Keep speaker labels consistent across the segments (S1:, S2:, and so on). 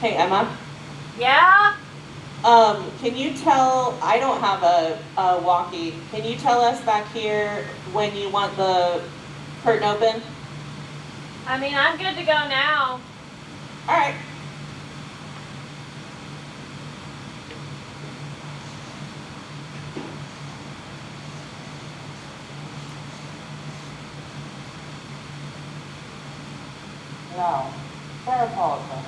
S1: Hey, Emma.
S2: Yeah?
S1: Can you tell, I don't have a walkie. Can you tell us back here when you want the curtain open?
S2: I mean, I'm good to go now.
S1: All right.
S3: Now, Farapolta,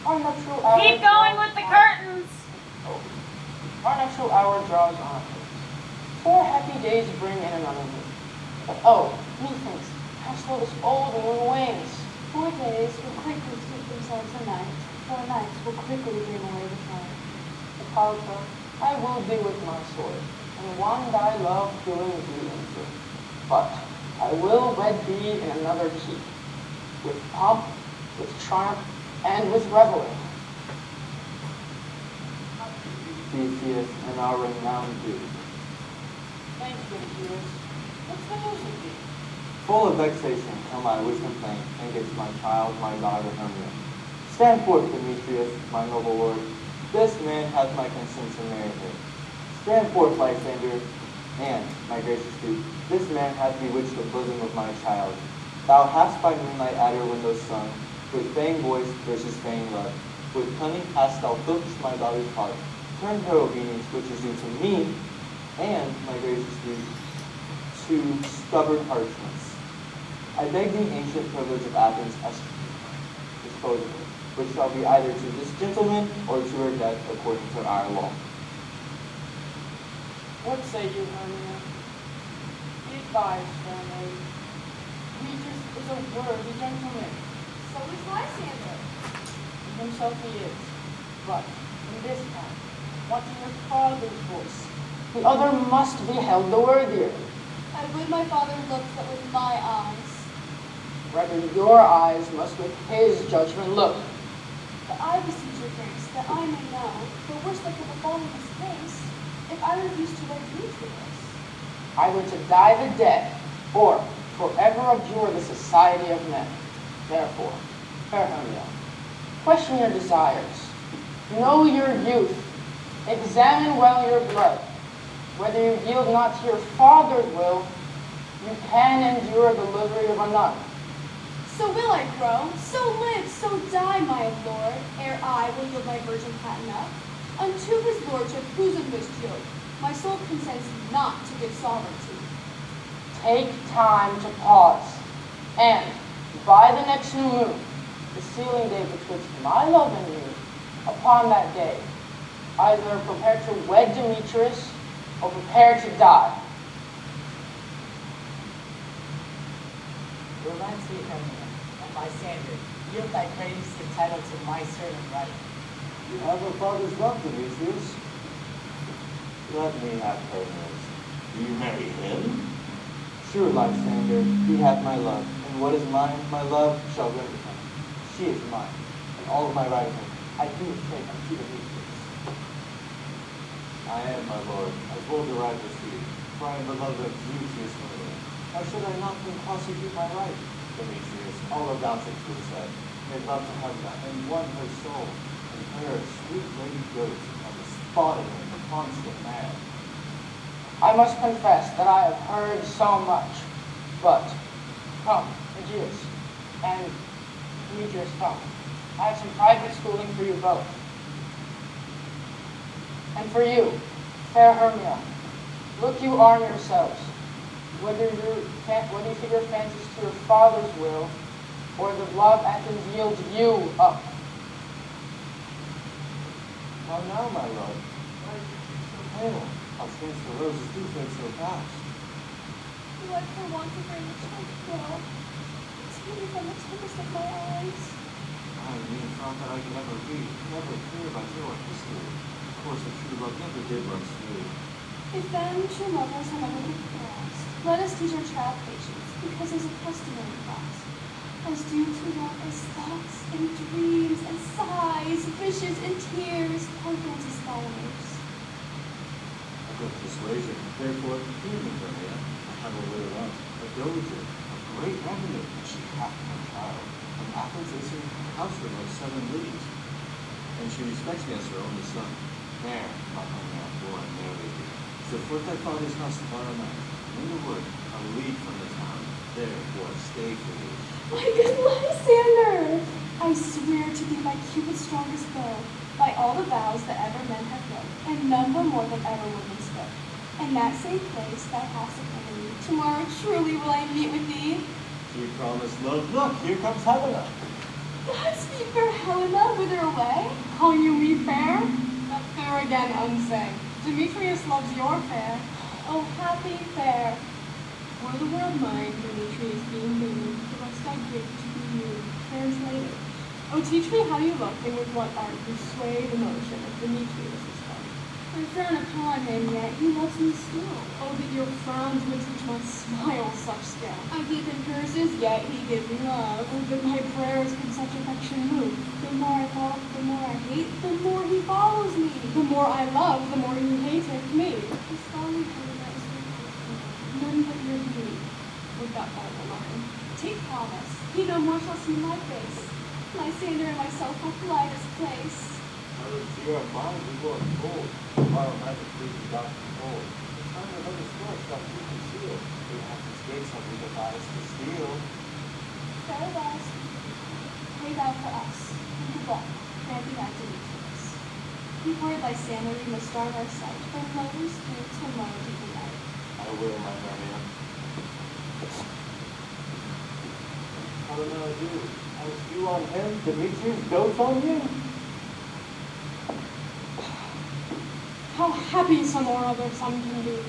S3: our natural hour.
S2: Keep going with the curtains.
S3: Our natural hour draws on. 4 happy days bring in another week. But oh, methinks, how slow this old moon wanes.
S4: 4 days will quickly sweep themselves a night. 4 nights will quickly bring away the time.
S3: Hippolyta, I will be with my sword, and one thy love doing thee into. But I will wed thee in another keep, with pomp, with triumph, and with revelry.
S5: Theseus and our renowned Duke.
S3: Thanks, Theseus. What's the news with thee?
S5: Full of vexation come I with complaint against my child, my daughter Hermia. Stand forth, Demetrius, my noble lord. This man hath my consent to marry her. Stand forth, Lysander, and, my gracious Duke, this man hath bewitched the bosom of my child. Thou hast by moonlight at her window sung, with feigned voice versus feigned love. With cunning hast thou filched my daughter's heart, turned her obedience, which is due to me, and, my gracious Duke, to stubborn harshness. I beg the ancient privilege of Athens as disposable, which shall be either to this gentleman or to her death according to our law.
S3: What say you, Hermia? Be advised, fair maid. Demetrius is a worthy gentleman.
S4: So is Lysander.
S3: Himself he is. But, in this time, wanting your father's voice, the other must be held the worthier.
S4: I would my father looked but with my eyes.
S3: Rather, your eyes must with his judgment look.
S4: But I beseech your grace, that I may know, the worst that could befall in this case, if I refuse to wed Demetrius.
S3: Either to die the dead, or forever abjure the society of men. Therefore, fair Hermia, question your desires. Know your youth. Examine well your blood. Whether you yield not to your father's will, you can endure the livery of a nun.
S4: So will I grow, so live, so die, my lord, ere I will yield my virgin patent up. Unto his lordship, whose enriched yoke, my soul consents not to give sovereignty.
S3: Take time to pause, and by the next new moon, the sealing day betwixt my love and you, upon that day, either prepare to wed Demetrius, or prepare to die.
S6: Romancy, Hermia, and Lysander, yield thy praise entitled to my servant right.
S5: You have a father's love, Demetrius. Let me have Hermia's.
S7: You marry him?
S5: Sure, Lysander, he hath my love, and what is mine, my love, shall render him. She is mine, and all of my right hand I do take unto Demetrius. I am, my lord, as bold a right as he, for I am beloved of Demetrius, my lord. How should I not then prosecute my right? Demetrius, all of thou to his head, may love to have that, and won her soul, and her sweet lady goat, and the spotted and the constant man.
S3: I must confess that I have heard so much, but come, Aegeus, and Demetrius, come. I have some private schooling for you both. And for you, fair Hermia, look you arm yourselves, whether you figure fancies to your father's will, or the love Athens yields you up.
S5: How now, my lord? Why are you so pale? How strange the roses do fade so fast.
S4: What for want of rain which I flow, take me from the tempest of my eyes.
S5: I mean, thought that I could never read, never hear by tale or history. Of course, a true love never did run smooth.
S4: If then true lovers have ever been crossed, let us teach our child patience, because it is a customary class. As due to love as thoughts and dreams and sighs, wishes and tears, poor Francis follows.
S5: A good persuasion. Therefore, hear me, Hermia. I have a widow aunt, a dowager, of great revenue, and she hath no child. And Athens is her house of 7 leagues. and she respects me as her only son. There, my honey, will I marry thee. So forth thy father's house tomorrow night, in the wood, a league from the town. There will I stay for thee.
S4: My good Lysander! I swear to be my Cupid's strongest bow, by all the vows that ever men have wrote, and none were more than ever women spoke. In that same place thou hast appointed me. Tomorrow truly will I meet with thee.
S5: She promised love. Look, here comes Helena.
S4: Godspeed, fair Helena, whither away? Call you me fair? That fair again unsay. Demetrius loves your fair. Oh, happy fair. Were the world mine, Demetrius being made, the rest I give to be you. Translated. Oh, teach me how you look, and with what art you sway the motion of Demetrius' heart. I frown upon him, yet he loves me still. Oh, that your frowns would teach my smile such skill. I give him curses, yet he gives me love. Oh, that my prayers can such affection move. The more I love, the more I hate, the more he follows me. The more I love, the more he hateth me. His folly, Helena, is none but your beauty would that Bible mine. Take promise, he no more shall see my face. Lysander and myself will fly this place.
S5: Now the dear of mine we will unfold. Tomorrow night the truth is not told. The time of other stores shall be concealed. The access gates shall be devised to steal.
S4: Farewell, pray thou for us, and good luck, grant thee thy Demetrius. Before Lysander we must start our sight, from lovers through tomorrow to the night.
S5: I will, my Hermia. How do I do? As you on him, Demetrius dotes on you?
S4: How happy some or other some can be.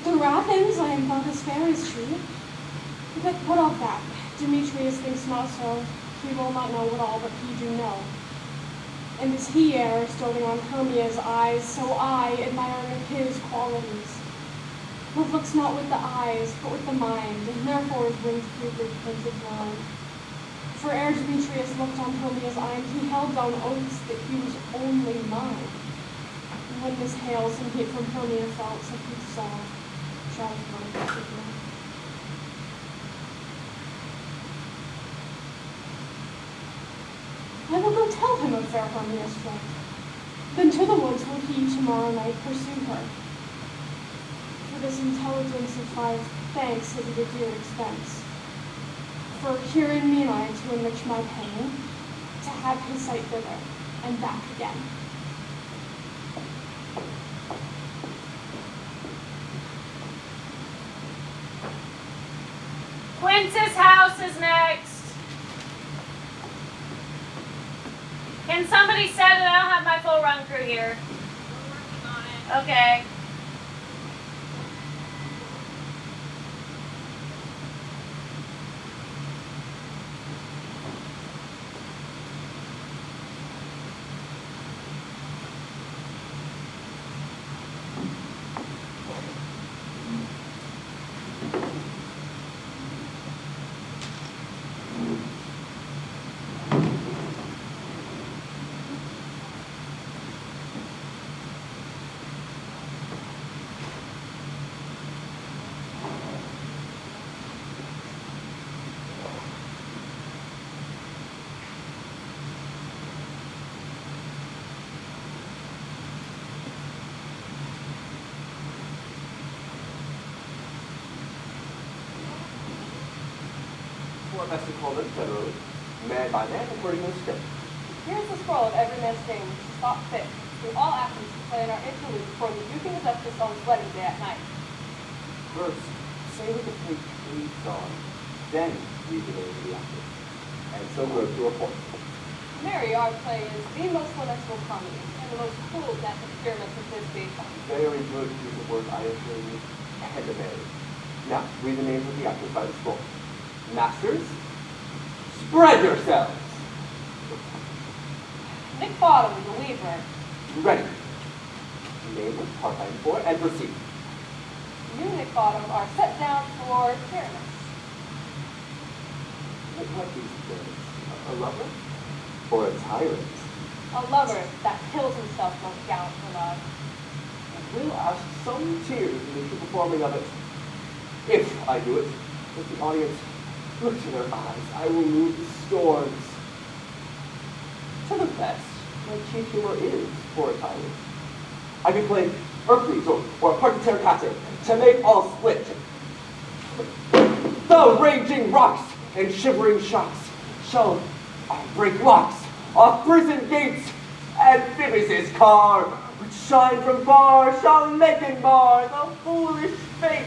S4: Through Athens I am thought as fair as she. But what of that? Demetrius thinks not so. He will not know what all but he do know. And as he errs, doting on Hermia's eyes, so I, admiring of his qualities. Love looks not with the eyes, but with the mind, and therefore his wings prove their printed blind. For ere Demetrius looked on Hermia's eye, he held down oaths that he was only mine. And when this hail some hate from Hermia felt, so he saw, shall my blessed night. I will not tell him of fair Hermia's flight. Then to the woods will he tomorrow night pursue her. For this intelligence of five thanks is at a dear expense. For here in me I to enrich my pain, to have his sight thither, and back again.
S2: Quince's house is next. Can somebody set it? I don't have my full run crew here. We're working on it. Okay.
S8: Four message holders federally, man by man according to the script.
S9: Here is the scroll of every man's name which is thought fit through all Athens to play in our interlude before the Duke and the Duchess on his wedding day at night.
S8: First, say what the page reads on, then read the name of the actress. And so we're to a point.
S9: Mary, our play, is the most lamentable comedy and the most cruel death experiments of this day.
S8: Very good piece of work, I assure you, and a Mary. Now, read the names of the actors by the scroll. Masters, spread yourselves.
S9: Nick Bottom, the Weaver.
S8: Ready. Name of part-time for and proceed.
S9: You, Nick Bottom, are set down for Pyramus.
S8: What these things? A lover? Or a tyrant?
S9: A lover that kills himself most gallant for love.
S8: We'll ask some tears in the true performing of it. If I do it, if the audience look to their eyes, I will move the storms. To the best my chief humor is for a time. I could play Hercules or a part of Terracotta to make all split. The raging rocks and shivering shocks shall break locks off prison gates, and Phoebus' car, which shine from far, shall make and mar the foolish fates.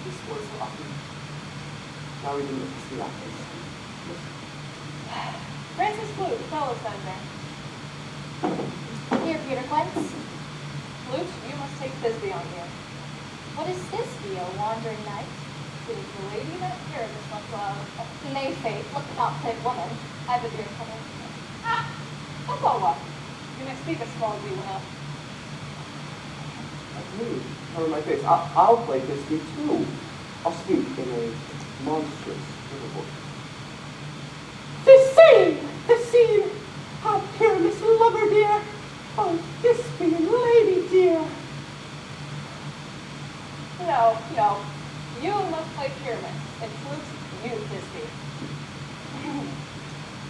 S8: This was lucky. Now we can look the office.
S9: Francis Flute, fellow senator.
S4: Here, Peter Quince.
S9: Flute, you must take Thisbe on you.
S4: What is this, a wandering knight?
S9: It is the lady that Pyramus once loved.
S4: Nay, faith, look not, fit woman. I've a dear coming.
S9: Ah! That's all what? You may speak as small as you will.
S8: That's me. Cover my face. I'll play Thisbe too. I'll speak in a monstrous little voice. The scene! How Pyramus lover dear! Oh, Thisbe and lady dear!
S9: No. You must play Pyramus, and Flute, you Thisbe.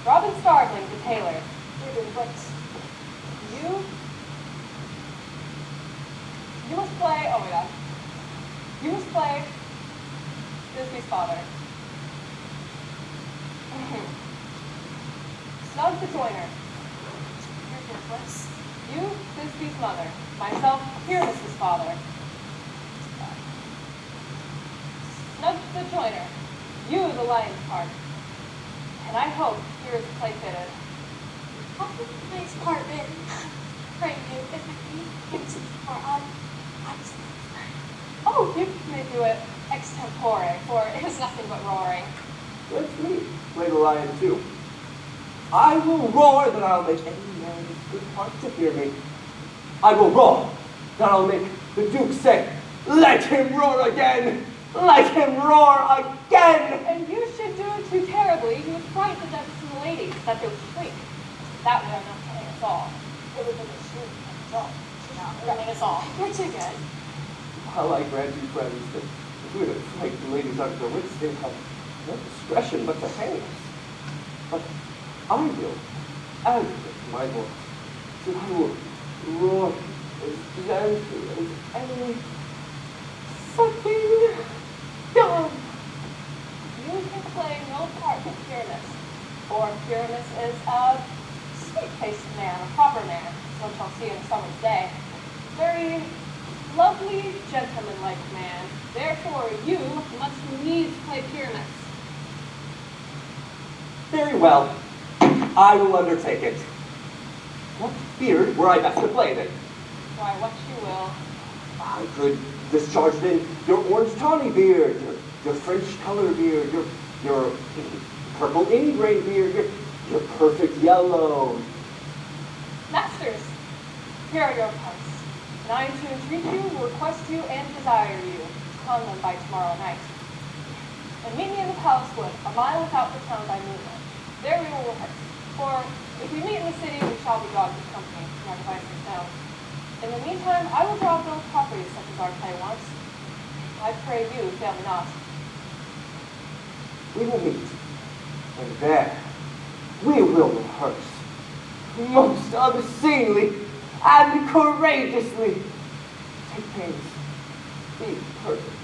S9: Robin Starveling, the tailor.
S4: Peter Quince.
S9: You must play, oh my god. You must play Thisbe's father. Snug the joiner.
S4: Here, Peter Quince.
S9: You, Thisbe's mother. Myself, Pyramus' father. Snug the joiner. You, the lion's part. And I hope here is the play fitted.
S4: How can the nice part been? Pray you, if it be hints or I was
S9: Oh, you may do it extempore, for it is nothing but roaring.
S8: Let me play the lion too. I will roar that I'll make any man with good heart to hear me. I will roar that I'll make the Duke say, let him roar again! Let him roar again!
S9: And you should do it too terribly. You would frighten the duchess and the ladies, that they would shriek. That would have enough to hang us all. It would have been a shriek and all. Running us all.
S4: You're too good.
S8: While I grant you, friends, that if we were to fight the ladies out of their wits, they'd have no discretion but to hang us. But I will aggravate my voice, so I will roar as gently as any sucking dove.
S9: You can play no part of Pyramus, for Pyramus is a sweet-faced man, a proper man, as one shall see in a summer's day. Very lovely, gentleman-like man. Therefore, you must needs play Pyramus.
S8: Very well, I will undertake it. What beard were I best to play then?
S9: Why, what you will.
S8: I could discharge it in your orange tawny beard, your French color beard, your purple ingrain beard, your perfect yellow.
S9: Masters, here are your parts. And I am to entreat you, request you, and desire you to con them by tomorrow night. And meet me in the palace wood, a mile without the town by moonlight. There we will rehearse. For if we meet in the city, we shall be dogged with company, my devices down. In the meantime, I will draw bill of property such as our play wants. I pray you, fail me not.
S8: We will meet, and there we will rehearse, most obscenely and courageously. Take pains, be perfect.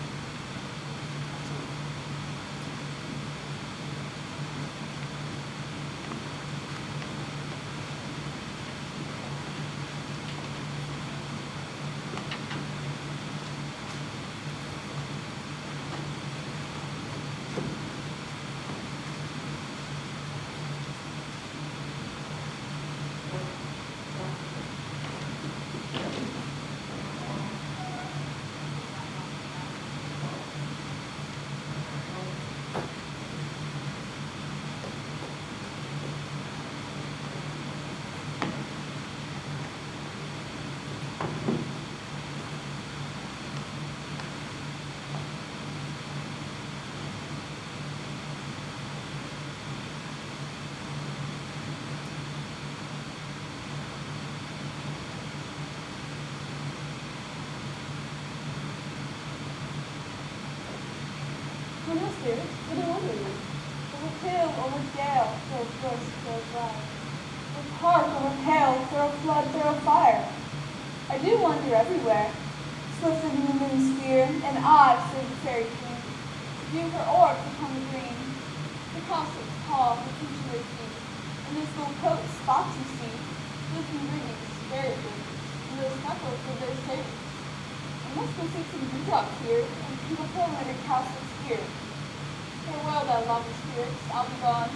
S9: What else, dear? What do you want me to do?
S4: With hill over dale, through burst, through ride. With park over pale, through flood, through fire. I do wander everywhere, swift in the moon's sphere, and I serve the fairy queen. View her orbs upon the green. The castles tall, the featureless deep, and those gold coats spots you see, those ingredients, very good, and those knuckles with their savings. I must go seek some dewdrops here, and keep a home under castle's here. Farewell, thou lovely spirits, I'll be gone.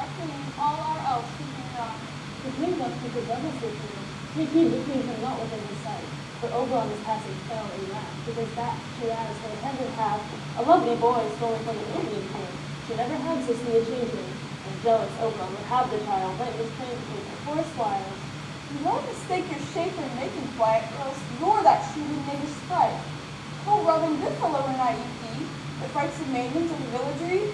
S4: Our queen, all our elves keeping on.
S10: The king must keep his levels with him. Take heed the queen come not within his sight, for Oberon is passing fell in wrath, because that she has her attendant have a lovely boy stolen from an Indian king. She never had to see a changeling, and jealous Oberon would have the child, but it was trained to take the forest wiles.
S4: Do not mistake your shape in making quiet, or else you're that shooting nigger sprite. Oh, Robin Goodfellow or not you be, that frights the maidens of the villagery?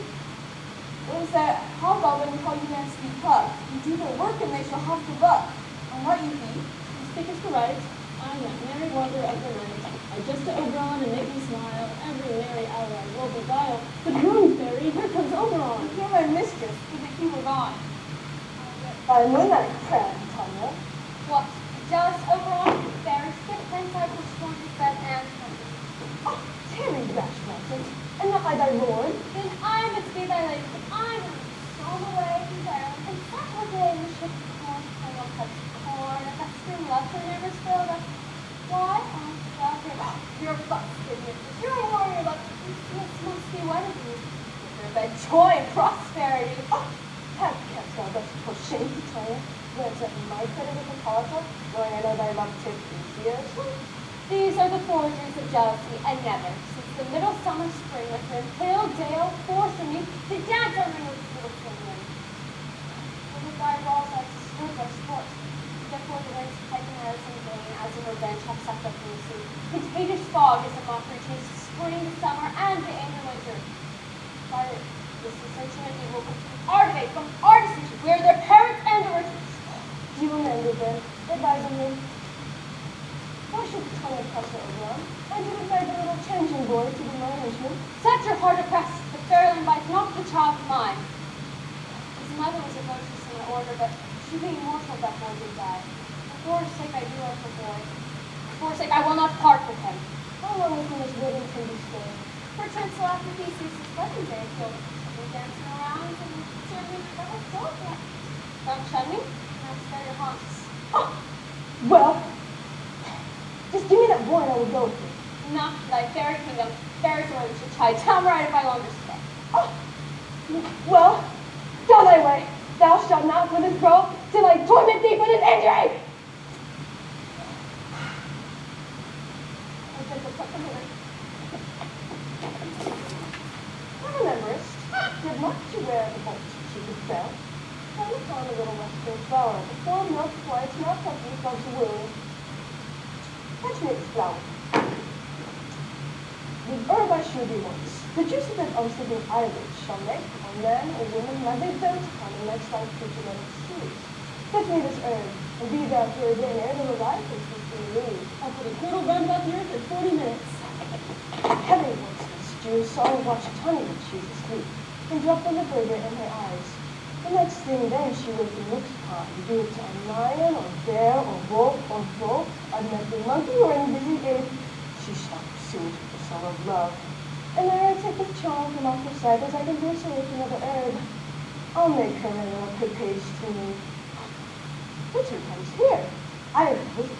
S4: What is that hobgoblin call you men speak up? You do their work and they shall have to buck. Or not you be?
S10: You speakest right. I'm that merry wanderer of the night. I just to Oberon and make me smile. Every merry hour I will beguile. But run, fairy, here comes Oberon.
S4: Hear my mistress, would that he were gone.
S10: I know that crack, Tanya.
S9: What? Jealous Oberon? Fairy stick prince I will scorn his bed and trumpet.
S10: Oh, tarry, rash nonsense, and not I thy lord.
S9: Then I must be thy lady, but I will storm away from there, and set her day in the ship's corn, I will cut corn, if that spring left her never spilled up. Why? I love her. Your bucks, good mistress, you're a warrior, but this must be one of you. With her bed joy and prosperity.
S10: Oh, have kept thou thus for shame to Tanya, glance at my credit with a powerful, knowing I know thy love take easier.
S9: These are the forgers of jealousy, and never, since the middle summer spring, with her hill dale forcing me to dance on my little children. And with thy walls I disturb our sport. Therefore the winds pipe and arrows in vain, as in revenge have sucked up from the sea. Contagious fog is a mockery to spring, summer, and the angry winter. Fire, this is searching and evil, but ardent from artisans where their parents and origins.
S10: You remember then, advising me. Why should Tanya press her Oberon? I did invite the little changing boy to be my henchman.
S9: Set your heart oppressed, the Fairland bites not the child of mine. His mother was a virtuous in her order, but she being mortal that boy did die. For her sake I do love her boy. For her sake I will not part with him.
S10: How long will this wedding can be stayed?
S9: Perchance till after Theseus' wedding day killed him. We'll dancing around and serving fellow soldier. Don't shun me, and I'll spare your haunts.
S10: Oh, well, just give me that boy and I will go with you.
S9: Not thy fairy kingdom, fairies are we should try downright if I longer stay.
S10: Oh, well, go thy way. Thou shalt not for this crow till I torment thee for this injury.
S9: I said the fuck of it.
S10: Thou rememberest, did not to wear the bolt she could sell. I looked on a little western flower, before milk white, not healthy from the wound. Fetch me this flower. The herb I shewed thee once, the juice of that unsleeping eyelids shall make, on man or woman, when they dote upon the next life creature that it sees. Fetch me this herb, and be thou here again ere the life is between leaves. I'll put a curdle round about the earth in 40 minutes. Heaven once this Jew saw her watch Tanya when she was asleep, and drop the liberator in her eyes. The next thing then she was and looked upon, be it a lion, or bear, or wolf, or bull, a nesting monkey, or an busy ape, she shall pursue it with the soul of love. And ere I take this charm from off her sight, as I can do so with another herb, I'll make her a little good page to me. Richard comes here. I am a visitor,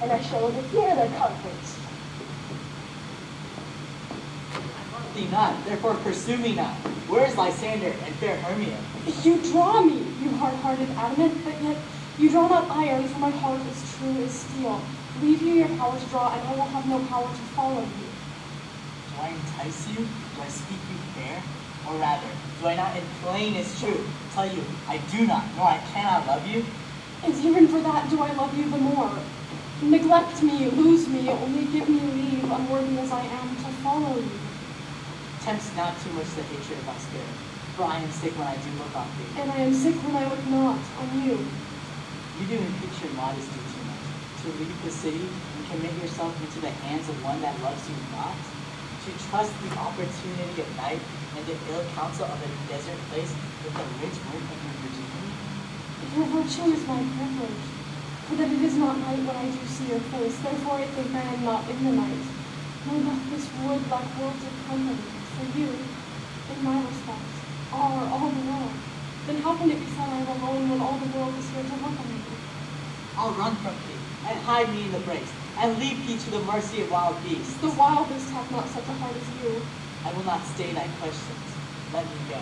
S10: and I shall overhear their conference.
S6: Thee not, therefore pursue me not. Where is Lysander and fair Hermia?
S4: You draw me, you hard-hearted adamant, but yet you draw not iron, for my heart is true as steel. Leave you your power to draw, and I will have no power to follow you.
S6: Do I entice you? Do I speak you fair? Or rather, do I not in plainest truth tell you I do not, nor I cannot love you?
S4: And even for that do I love you the more. Neglect me, lose me, only give me leave, unworthy as I am, to follow you.
S6: Tempts not too much the hatred of my spirit, for I am sick when I do look on thee.
S4: And I am sick when I look not on you.
S6: You do impeach your modesty too much, to leave the city and commit yourself into the hands of one that loves you not? To trust the opportunity of night and the ill counsel of a desert place with the rich work of your virginity?
S4: Your virtue is my privilege, for that it is not night when I do see your face, therefore I think I am not in the night. Nor doth this wood lack worlds of company, for you, in my respect, are all the world. Then how can it be said I am alone when all the world is here to look on me?
S6: I'll run from thee, and hide me in the brakes, and leave thee to the mercy of wild beasts.
S4: The wildest hath not such a heart as you.
S6: I will not stay thy questions. Let me go.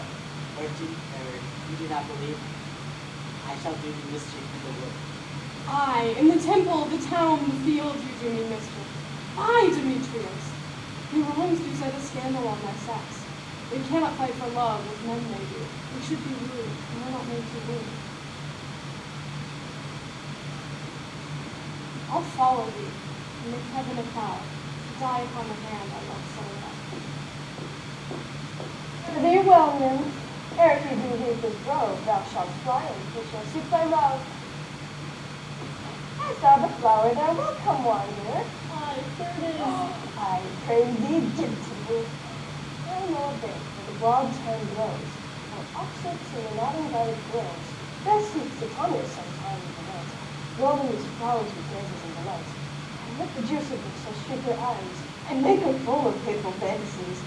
S6: Or you do not believe me? I shall do thee mischief in the wood.
S4: I, in the temple, the town, the field, you do me mischief. I, Demetrius. Your rhymes do set a scandal on my sex. They cannot fight for love as men may do. They should be rude, and are not made to win. I'll follow thee, and make heaven a cloud, to die upon the hand I love so well.
S10: Fare thee well, nymph. Ere he do leave his grove, thou shalt fly, and he shall seek thy love. I saw the flower there, welcome, wanderer.
S4: Aye, there it is.
S10: I praise thee, gently. I know a bank where the broad turn blows, while oxets in the nodding valley grows. There sleeps the Tanya sometime in the night, rolling his flowers with roses in the light. And let the juice of them shall strip her eyes, and make her full of hateful fantasies.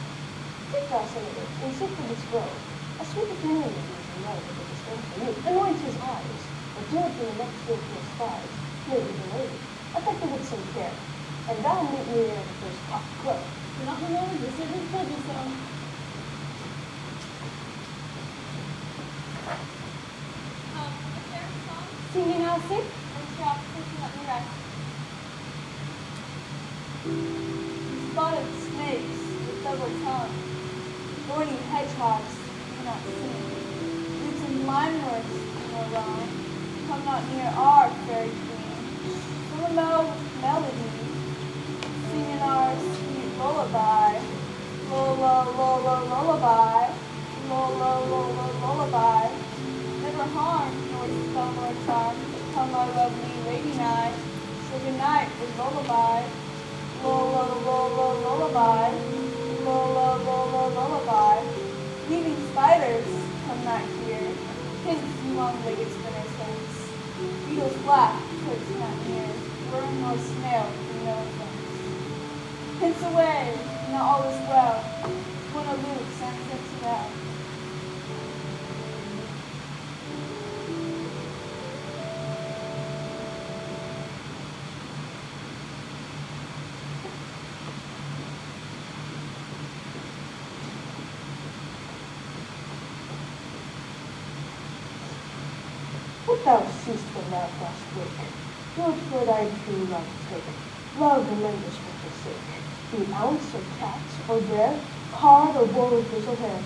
S10: Take thou some of it, and seek for this grove. A sweet opinion of these in love with a distinct for you. Anoint his eyes, or do it from the next field to his spies. Maybe the lady, affect it with some care, and thou meet me ere the first cock crow.
S4: You're not alone, this isn't told you so.
S9: Is there a song?
S10: Singing Elsie?
S9: Or stop, please let me rest. Spotted snakes with double tongues, thorny hedgehogs do not sing. Roots and limeworts do no wrong. Come not near our fairy queen. From a melody, singing our sweet lullaby. Lulla, lulla, lullaby. Lulla, lulla, lullaby. Never harm, nor spell, nor charm. Come, my lovely lady night. So good night with lullaby. Lulla, lulla, lullaby. Lulla, lulla, lullaby. Leaving spiders, come not here. Hints you long-legged spinner's hints. Beetles black, twigs not near. Worm nor snail, no offense. Hints away, now all is well. When a lute sends it to them.
S10: What thou seest when thou dost wake, good for thy true love take. Love and members will forsake. Be ounce or cat or bear, card or bowl of fish or hair.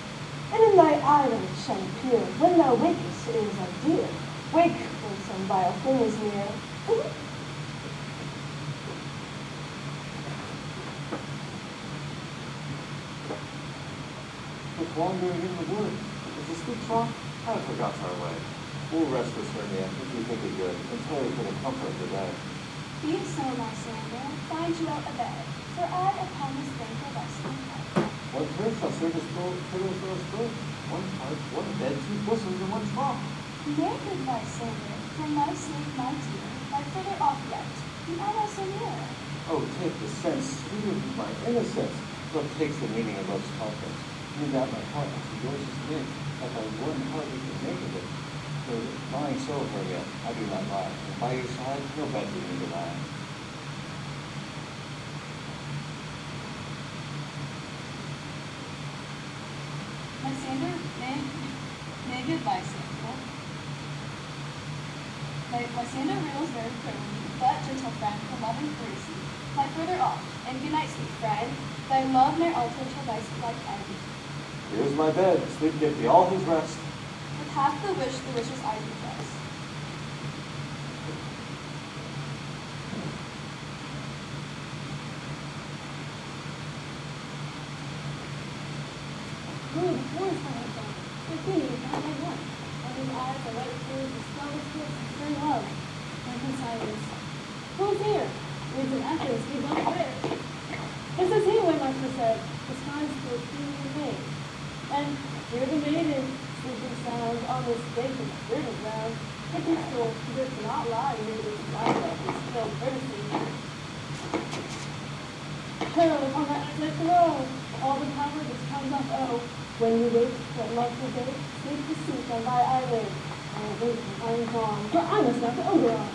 S10: And in thy eyelids shall appear, when thou wakest, it is thy dear. Wake when some vile thing is near.
S5: With wandering in the wood, is the sleep soft? I forgot our way. We'll rest this Hermia, if you think it good, and tarry for the comfort of the day.
S4: Be it so, my Sandra, find you out a bed, for I upon this bank of us am head.
S5: One turf shall serve as pillow for us both. One heart, one bed, two bosoms, and one trough.
S4: Nay, good my Sandra, for my sake, my dear, by further off yet, be I not so near.
S5: Oh, take the sense, forgive my innocence. Love takes the meaning of love's conference. Leave out my heart unto yours is knit, that by one heart we can make of it. For lying so, Hermia, I do not lie, and by your side, no bed do you deny.
S9: Lysander, may good Lysander. Lysander reels very prettily, but, gentle friend, for love and courtesy, lie further off, and good night, sweet friend. Thy love ne'er alter till thy like end.
S5: Here's my bed, sleep give thee all his rest.
S9: With half the wishes I do bless.
S4: Good, yours my head down. Your feet is not my one. On his eyes are light tears, and flawless kiss, and stern love. Drunken silence. Who is here? Reads an echoes, he don't clear. This is he, when my for say.
S10: bed, disguised to a queenly maid. And here the maiden, sleeping sound on this vacant, dirty ground, the pistol does not lie near this light of this still courtesy. Peril upon that I throw, all the power this tongue doth owe. When you wait, let love forbid, sleep the sleep on thy eyelid. I wait till I am gone, for I must not to Oberon.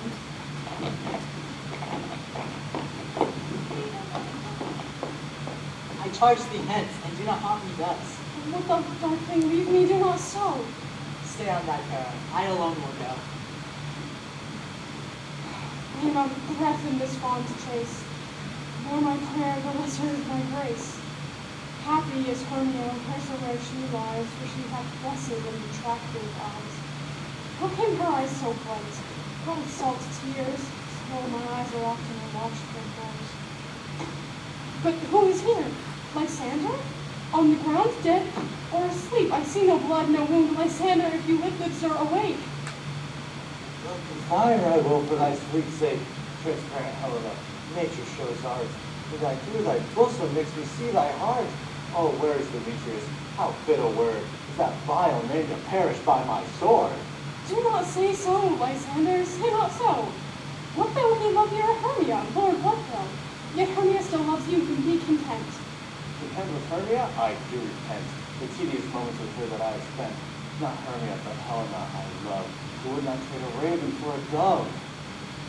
S6: I charge thee hence, and do not haunt me thus.
S4: What the darkling, leave me, do not so.
S6: Stay on thy peril. I alone will go.
S4: I am out of breath in this fawn to chase. The more my prayer, the lesser is my grace. Happy is Hermia, wheresoever she lies, for she hath blessed and attractive eyes. How came her eyes so bright? Not with salt tears, still my eyes are often watched their prayers. But who is here? Lysander? On the ground, dead or asleep? I see no blood, no wound. Lysander, if you live, good sir, awake.
S5: Fire I will for thy sweet sake, transparent Helena. Nature shows art. With thy tears thy bosom makes me see thy heart. Oh, where is Demetrius? How fit a word is that vile name to perish by my sword.
S4: Do not say so, Lysander, say not so. What though he love your Hermia, Lord, what though? Yet Hermia still loves you, be content.
S5: Repent with Hermia? I do repent. The tedious moments with her that I have spent. Not Hermia, but Helena I love, who would not trade a raven for a dove.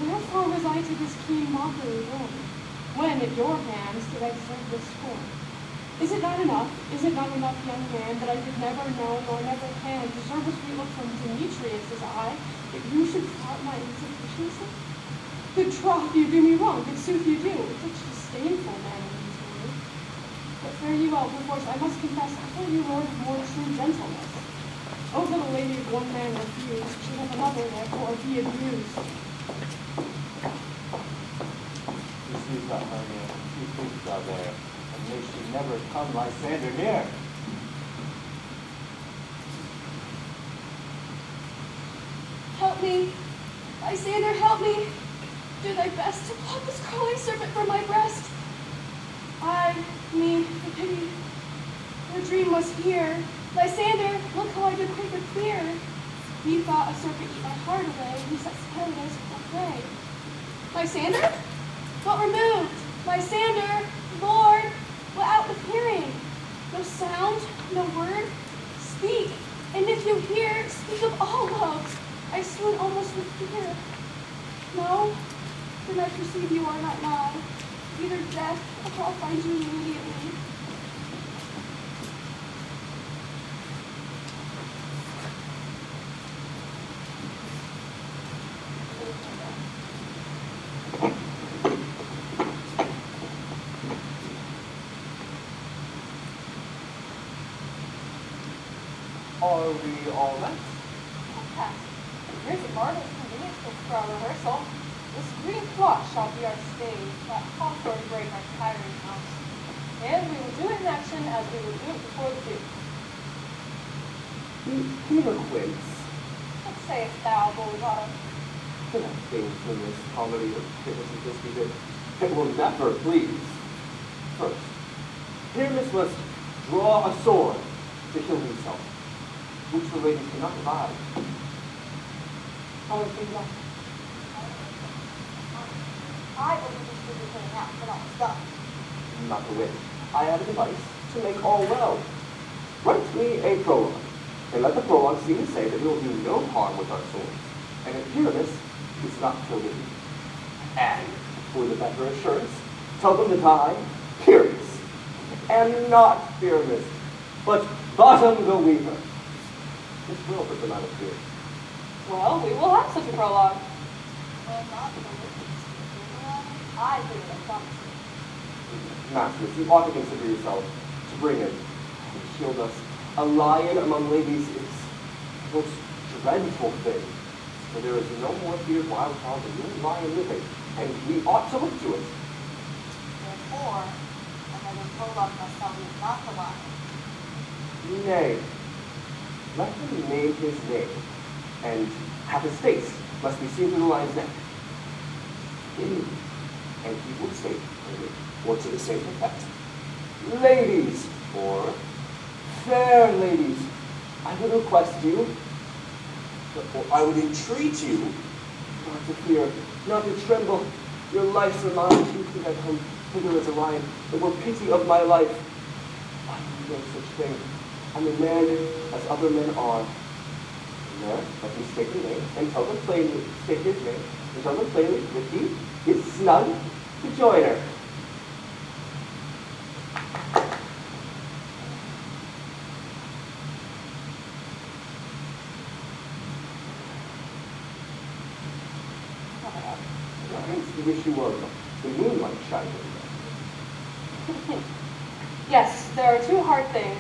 S4: Wherefore was I to this keen mockery born? When at your hands did I deserve this scorn? Is it not enough, young man, that I did never know nor never can deserve a sweet look from Demetrius' eye, that you should flout my insufficiency? Good troth, you do me wrong, good sooth you do, such disdainful man in these words. But fare you well, perforce, I must confess, I thought you were of more true gentleness. Oh, that a lady of one man refused, should have another, therefore be abused.
S5: Receive thou Hermia, she sleeps thou there, and may she never come Lysander near.
S4: Help me, Lysander, help me. Do thy best to pluck this crawling serpent from my breast. Me, the pity. Your dream was here. Lysander, look how I did quick and clear. He thought a serpent eat my heart away, he sets paradise for prey. Lysander? What removed? Lysander, Lord, without appearing. No sound, no word. Speak, and if you hear, speak of all love. I swoon almost with fear. No, then I perceive you are not nigh. Either death, or I'll find you immediately.
S8: Are we all met?
S9: Yes. Here's a marvelous convenience for our rehearsal. This green cloth shall be our stage, that hawthorn break our tiring house. And we will do it in action as we would do it before the Duke.
S8: Peter Quince.
S9: What sayest thou, Bolivar?
S8: Can I think from this comedy of hypocrisy that it will never please? First, Pyramus must draw a sword to kill himself, which the lady cannot abide. How would you think that?
S9: I believe we should be putting out for all stuff.
S8: Not to win. I have a device to make all well. Write me a prologue, and let the prologue seem to say that we will do no harm with our swords, and if Pyramus is not killed in you. And, for the better assurance, tell them that I, Pyramus, am not Pyramus, but Bottom the Weaver. This will put them out of fear.
S9: Well, we will have such a prologue. Well, not the I think I promise you.
S8: Masters, you ought to consider yourself to bring in and shield us. A lion among ladies is the most dreadful thing. For there is no more feared wild child than you lion living, and we ought to look to it.
S9: Therefore, another prologue must tell you not the lion.
S8: Nay, let him name his name, and half his face must be seen through the lion's neck. And he will say, or to the same effect. Ladies, or fair ladies, I would request you,
S7: Or I would entreat you.
S8: not to fear, not to tremble. Your life are mine. You think I come hither as a lion, but were pity of my life. I am no such thing. I'm a man as other men are. And there, let me state the name, and tell them plainly, state his name, and tell them plainly that he is snug to joiner. I wish you were the moonlight shining.
S9: Yes, there are two hard things.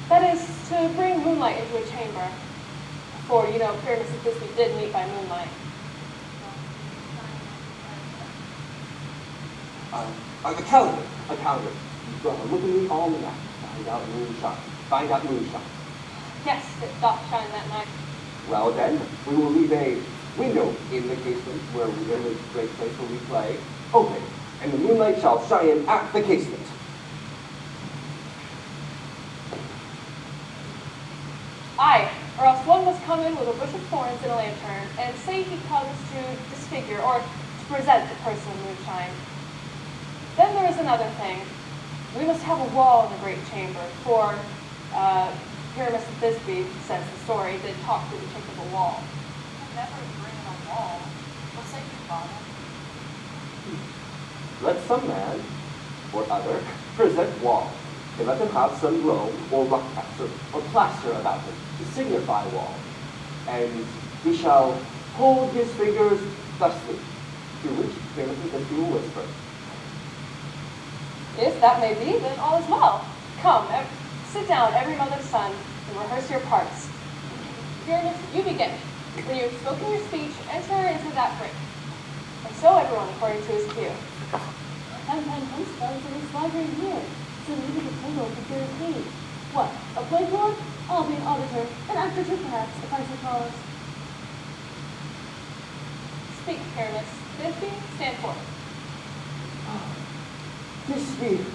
S9: That is, to bring moonlight into a chamber. For, you know, Pyramus and Thisbe did meet by moonlight.
S8: A calendar. Look at me all night. Find out moonshine. Find out moonshine.
S9: Yes, it doth shine that night.
S8: Well then, we will leave a window in the casement where we in the great place where we play open, and the moonlight shall shine in at the casement.
S9: Aye, or else one must come in with a bush of thorns and a lantern, and say he comes to disfigure or to present the person of moonshine. Then there is another thing. We must have a wall in the great chamber, for Pyramus and Thisbe, says the story, did talk through the chink of the wall.
S2: Never bring in a wall. What's that you call it?
S8: Let some man or other present wall, and let them have some loam or rock plaster or plaster about him to signify wall. And he shall hold his fingers thusly, through which Pyramus and Thisbe will whisper.
S9: If that may be, then all is well. Come, sit down, every mother's son, and rehearse your parts. Pyramus, you begin. When you have spoken your speech, enter into that break. And so everyone according to his cue.
S10: Sometimes I'm supposed to be slaughtering here, so maybe the table could be repaid. What, a playboy? I'll be an auditor, an actor too perhaps, if I suppose.
S9: Speak, Pyramus. Thisbe, stand forth.
S8: Thisbe,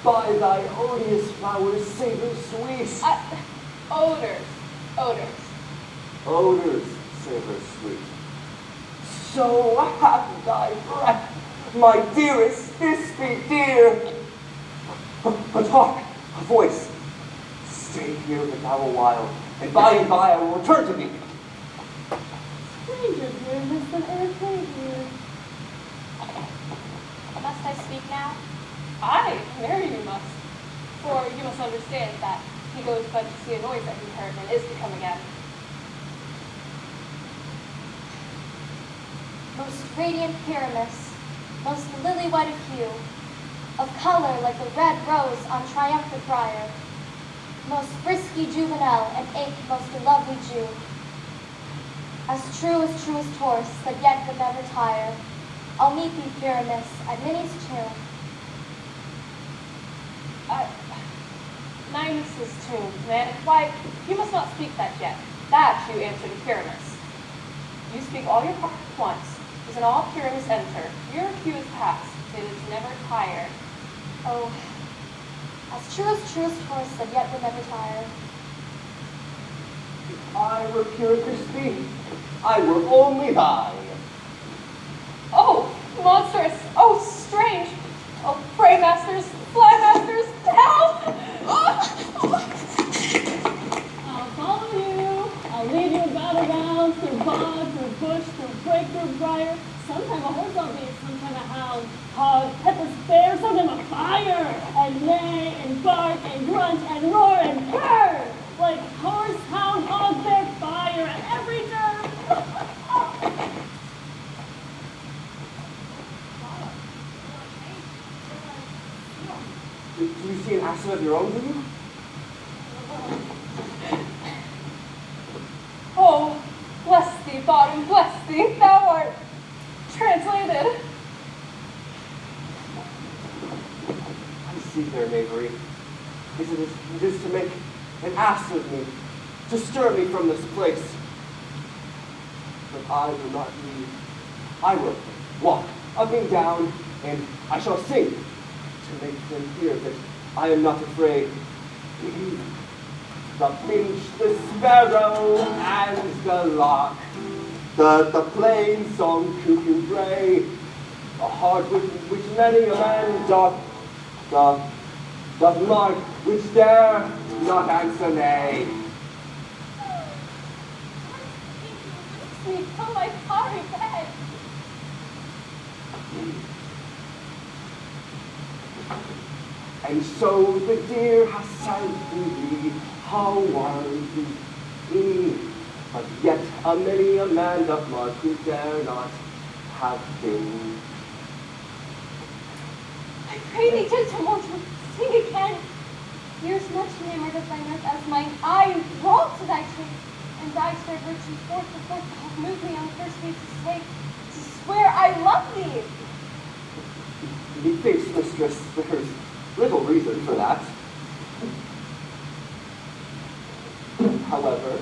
S8: by thy odious flowers, savor sweet.
S9: Odors.
S8: Odors, savor sweet. So hath thy breath, my dearest Thisbe dear. But hark, a voice. Stay here with thou a while, and by I will return to thee.
S10: Stranger here has been irritated here.
S4: Must I speak now?
S9: Aye, marry you must. For you must understand that he goes but to see a noise that he heard and is to come again.
S4: Most radiant Pyramus, most lily white of hue, of color like the red rose on triumphant briar, most frisky juvenile and ache most lovely Jew, as truest horse that yet would never tire, I'll meet thee, Pyramus, at Minnie's tomb.
S9: Ninus's tomb, man. Why, you must not speak that yet. That you answer to Pyramus. You speak all your parts at once. As in all Pyramus enter. Your cue is past. It is never tired.
S4: Oh, as truest horse that yet would never tire.
S8: If I were pure Thisbe, I were only thine.
S9: Oh, monstrous! Oh, strange! Oh, pray, masters, fly masters, help!
S10: I'll follow you. I'll lead you about around, through bog, through bush, through brake, through briar. Sometime a horse I'll be, sometime a hound. Hog, pepper, bear, sometime a fire. And neigh, and bark, and grunt, and roar, and purr. Like horse, hound, hog, bear, fire at every turn.
S8: Do you see an accent of your own, do you?
S9: Oh, bless thee, bottom, bless thee, thou art translated.
S8: I see their knavery. It is to make an ass of me, to stir me from this place. But I will not leave. I will walk up and down, and I shall sing to make them hear that I am not afraid. The finch, the sparrow, and the lark, the plain song cuckoo gray, a heart which many a man doth mark, which dare not answer nay.
S10: Me from my sorry bed.
S8: And so the deer has sent thee, how worthy thee, but yet a many a man doth mark who dare not have been.
S4: I pray thee, gentle mortal, sing again. Ears much enamored of thy mirth as mine eye enthralled to thy train, and thy fair virtue forth before thou have moved me on the first page to say, to swear I love thee.
S8: Methinks, mistress, there's little reason for that. However,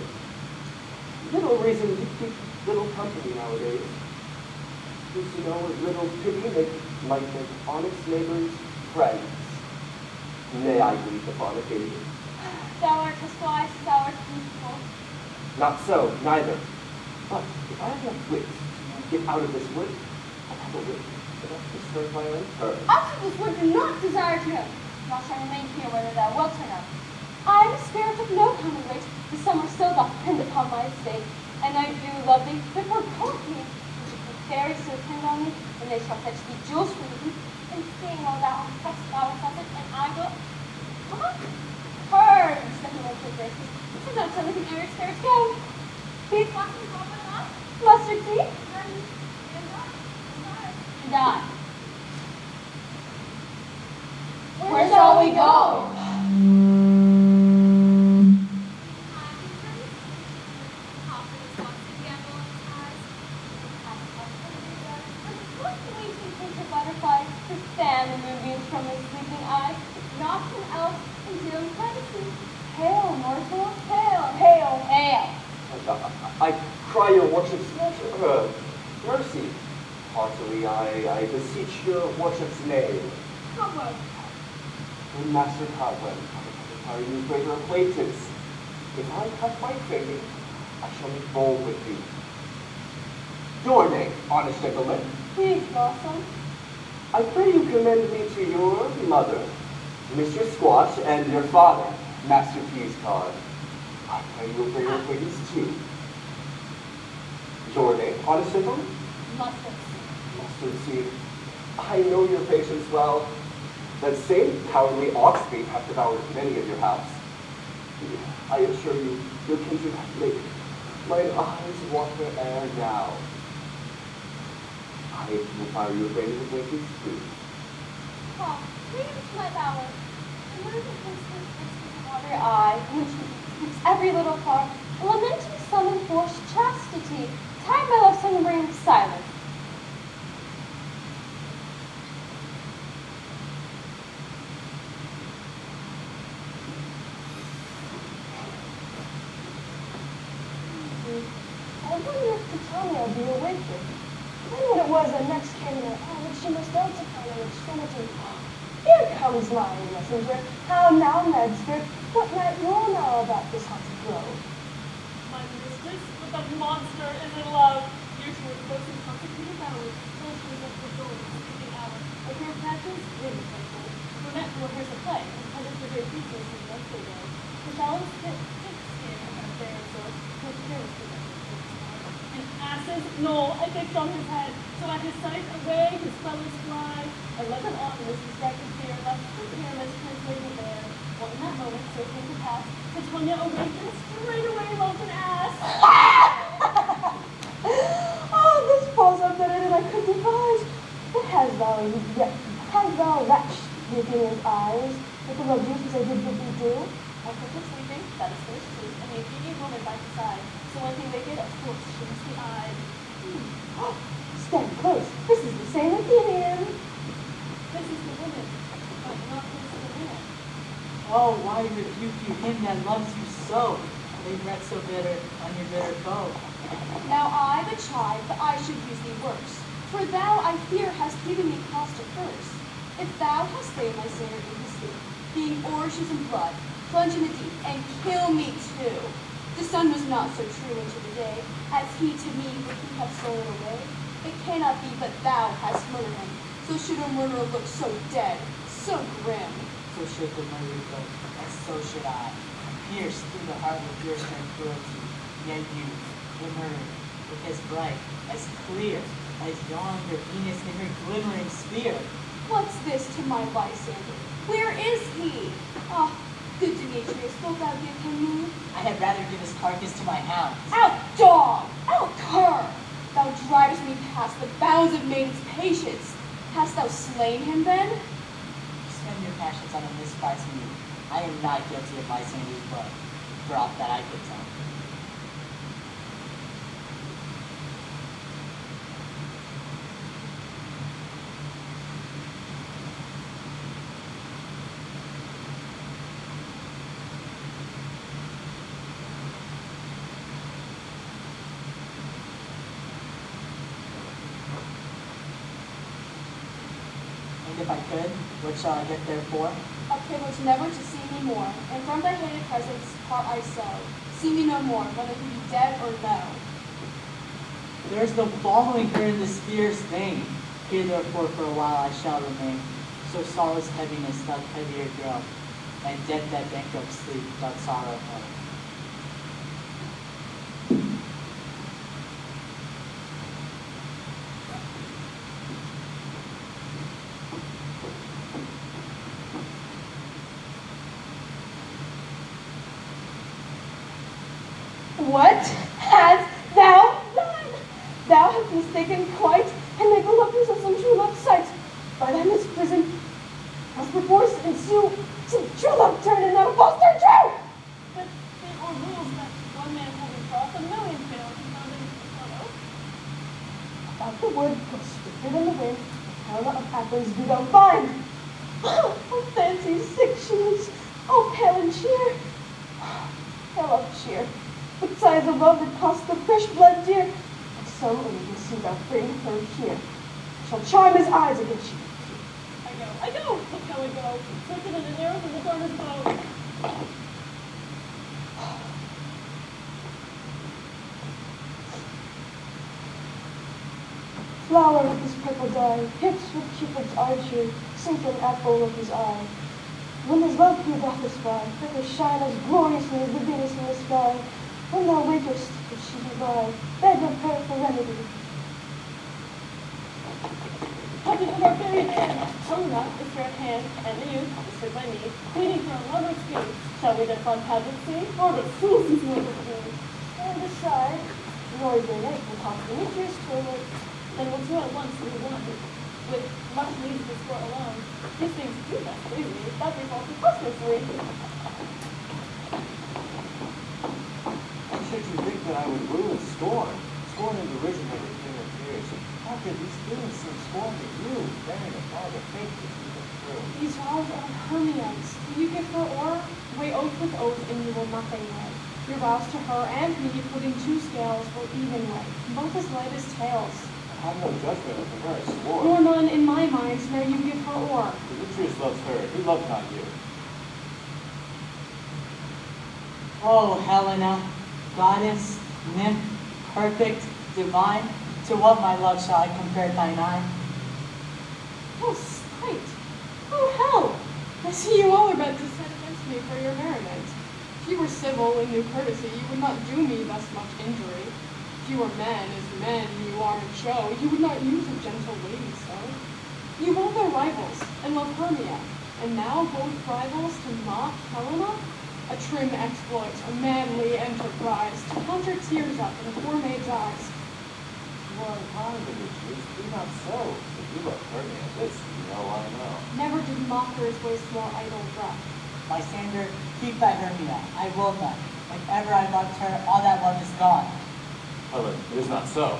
S8: little reason to keep little company nowadays. Because, a little pity might make honest neighbors friends. May I greet upon occasion?
S4: Thou art as wise as thou art beautiful.
S8: Not so, neither. But if I have enough wits to get out of this wood, I have a wit enough to serve my own turn.
S4: Out of this wood do not desire to know, nor shall remain here whether thou wilt or no. I am a spirit of no common weight, the summer still doth depend upon my estate, and I do love thee, but for God me, the fairies to attend on me, and they shall fetch thee jewels from thee, and seeing all thou hast thou hast it, and I will, turn, stepping over to graces, so don't tell looking Irish spirits go. These glasses open up, mustard seed, and I. Where shall we go? Butterflies to fan the moonbeams from his sleeping eyes, not an else in dealing privacy. Hail, mortal, hail, hail, hail.
S8: I cry your worship's mercy. Heartily, I beseech your worship's name.
S4: Cobweb.
S8: When Master Cobweb, I require you greater acquaintance. If I cut my finger, I shall make bold with you. Your name, honest gentleman.
S4: Please, Blossom.
S8: I pray you commend me to your mother, Mr. Squash, and your father, Master Peascod. I pray you a greater acquaintance too. Your name, honest gentleman?
S4: Mustard.
S8: Mustard seed. I know your patience well. That same cowardly ox thief hath devoured many of your house. I assure you, your kindred hath made mine eyes water ere now. I require you a greater acquaintance too.
S4: Come, bring him to my bower. And where the princess fixed with the water eye, which keeps every little flower, lamenting some enforced chastity, tired by love sudden brain silence.
S10: I wonder if Titania will be awakened. Then when it was that next came to her eye, she must also find an extremity. Here comes my messenger. How now, Nedster? What might you know about this haunted grove?
S11: My mistress, with a monster is in love. You two are close and consecrated hours, till she was at the door of the sleeping hour. A pair of patches, really playful. Brunette will rehearse a play, and public for great features in yesterday. The shallow spit, thick skin, and a fair sword, with careless possession. An ass's knoll I fixed on his head, so at his sight away his fellows fly. I led them on in this distracted fear, left the careless translated there. Well, in that moment, so it came to pass, Titania awakened, straightway loved an ass.
S10: Oh, this falls up better than I could devise. But has thou wretched the Athenian's eyes with the love duties I did bid thee do?
S11: I put her sleeping, that is first truth, and the Athenian woman by his side. So when he waked, of course, she must be eyed.
S10: Stand close. This is the same Athenian.
S11: This is the woman, but not this the man.
S6: Oh, why rebuke you him that loves you so? Lay breath so bitter on your bitter foe.
S4: Now I, the child, that I should use thee worse. For thou, I fear, hast given me cause to curse. If thou hast saved my sinner in his sleep, being oranges in blood, plunge in the deep, and kill me too. The sun was not so true unto the day, as he to me would he have stolen away. It cannot be but thou hast murdered him, so should a murderer look so dead, so grim.
S6: So should the murderer look, and so should I. Pierced through the heart with your stern cruelty, yet you, the murderer, look as bright, as clear, as yonder Venus in her glimmering sphere.
S4: What's this to my Lysander? Where is he? Ah, good Demetrius, wilt thou give him me?
S6: I had rather give his carcass to my hounds.
S4: Out, dog! Out, cur! Thou drivest me past the bounds of maiden's patience. Hast thou slain him then?
S6: Spend your passions on a mispriced meat. I am not guilty of Lysander's blood, for aught that I could tell. And if I could, what shall I get therefore?
S4: A privilege never to see me more, and from thy hated presence part I so. See me no more, whether he be dead or no.
S6: There is no following her in this fierce vein. Here therefore for a while I shall remain. So sorrow's heaviness doth heavier grow, and death that bankrupt sleep doth sorrow know.
S10: What hast thou done? Thou hast mistaken quite, and made voluptuous of some true love's sight. By thy misprison must perforce ensue some true love turn and not a false turn true.
S11: But there are rules that one man having crossed, a million fail to found in the photo.
S10: About the wood, go swifter than the wind, Helena of Athens do thou find. Oh, fancy sick she is, oh, pale and sheer. Pale of cheer. But sighs of love that cost the fresh blood dear, and so only will see thou bring her here. Shall charm his eyes against you.
S11: I go, look how I go, twisted in an arrow from the garter's bow.
S10: Flower with his purple dye, hips with Cupid's archery, sinking apple of his eye. When his love here doth espy, let her shine as gloriously as the Venus in the sky. When thou wakest, if she be by, beg of her for remedy.
S11: Touching the barbarian hand, Helena is fair at hand, and the youth is stood by me, waiting for a lover's fee. Shall we then fun pageantry, or the Susan's lover's fee?
S10: And decide, nor is your name will talk Demetrius to a lake.
S11: Then we'll two at once be one, with much need to sport alone. These things do not please me, that results preposterously.
S5: And should you think that I would woo with scorn? Scorn is originated in your tears. How could these feelings seem scorn to you, bearing a flag of faith that you can through?
S4: These vows are Hermia's. Will you give her or weigh oath with oath, and you will nothing weigh? Your vows to her and me, putting two scales, will even weigh, both as light as tails.
S5: I have no judgment of her, I swore.
S4: Nor none in my mind, now you give her or.
S5: Demetrius loves her, he loves not you.
S6: Oh, Helena, goddess, nymph, perfect, divine, to what my love shall I compare thine eye?
S4: Oh, spite! Oh, hell! I see you all are bent to set against me for your merriment. If you were civil and knew courtesy, you would not do me thus much injury. If you were men, as men you are in show, you would not use a gentle lady so. You both are rivals, and love Hermia, and now both rivals to mock Helena? A trim exploit, a manly enterprise, to conjure tears up in a poor maid's eyes.
S5: You are unkind, Demetrius, do not so. If you love Hermia, this you know I know.
S4: Never did mockers waste more idle breath.
S6: Lysander, keep thy Hermia, I will not. If ever I loved her, all that love is gone.
S5: Helen, it is not so.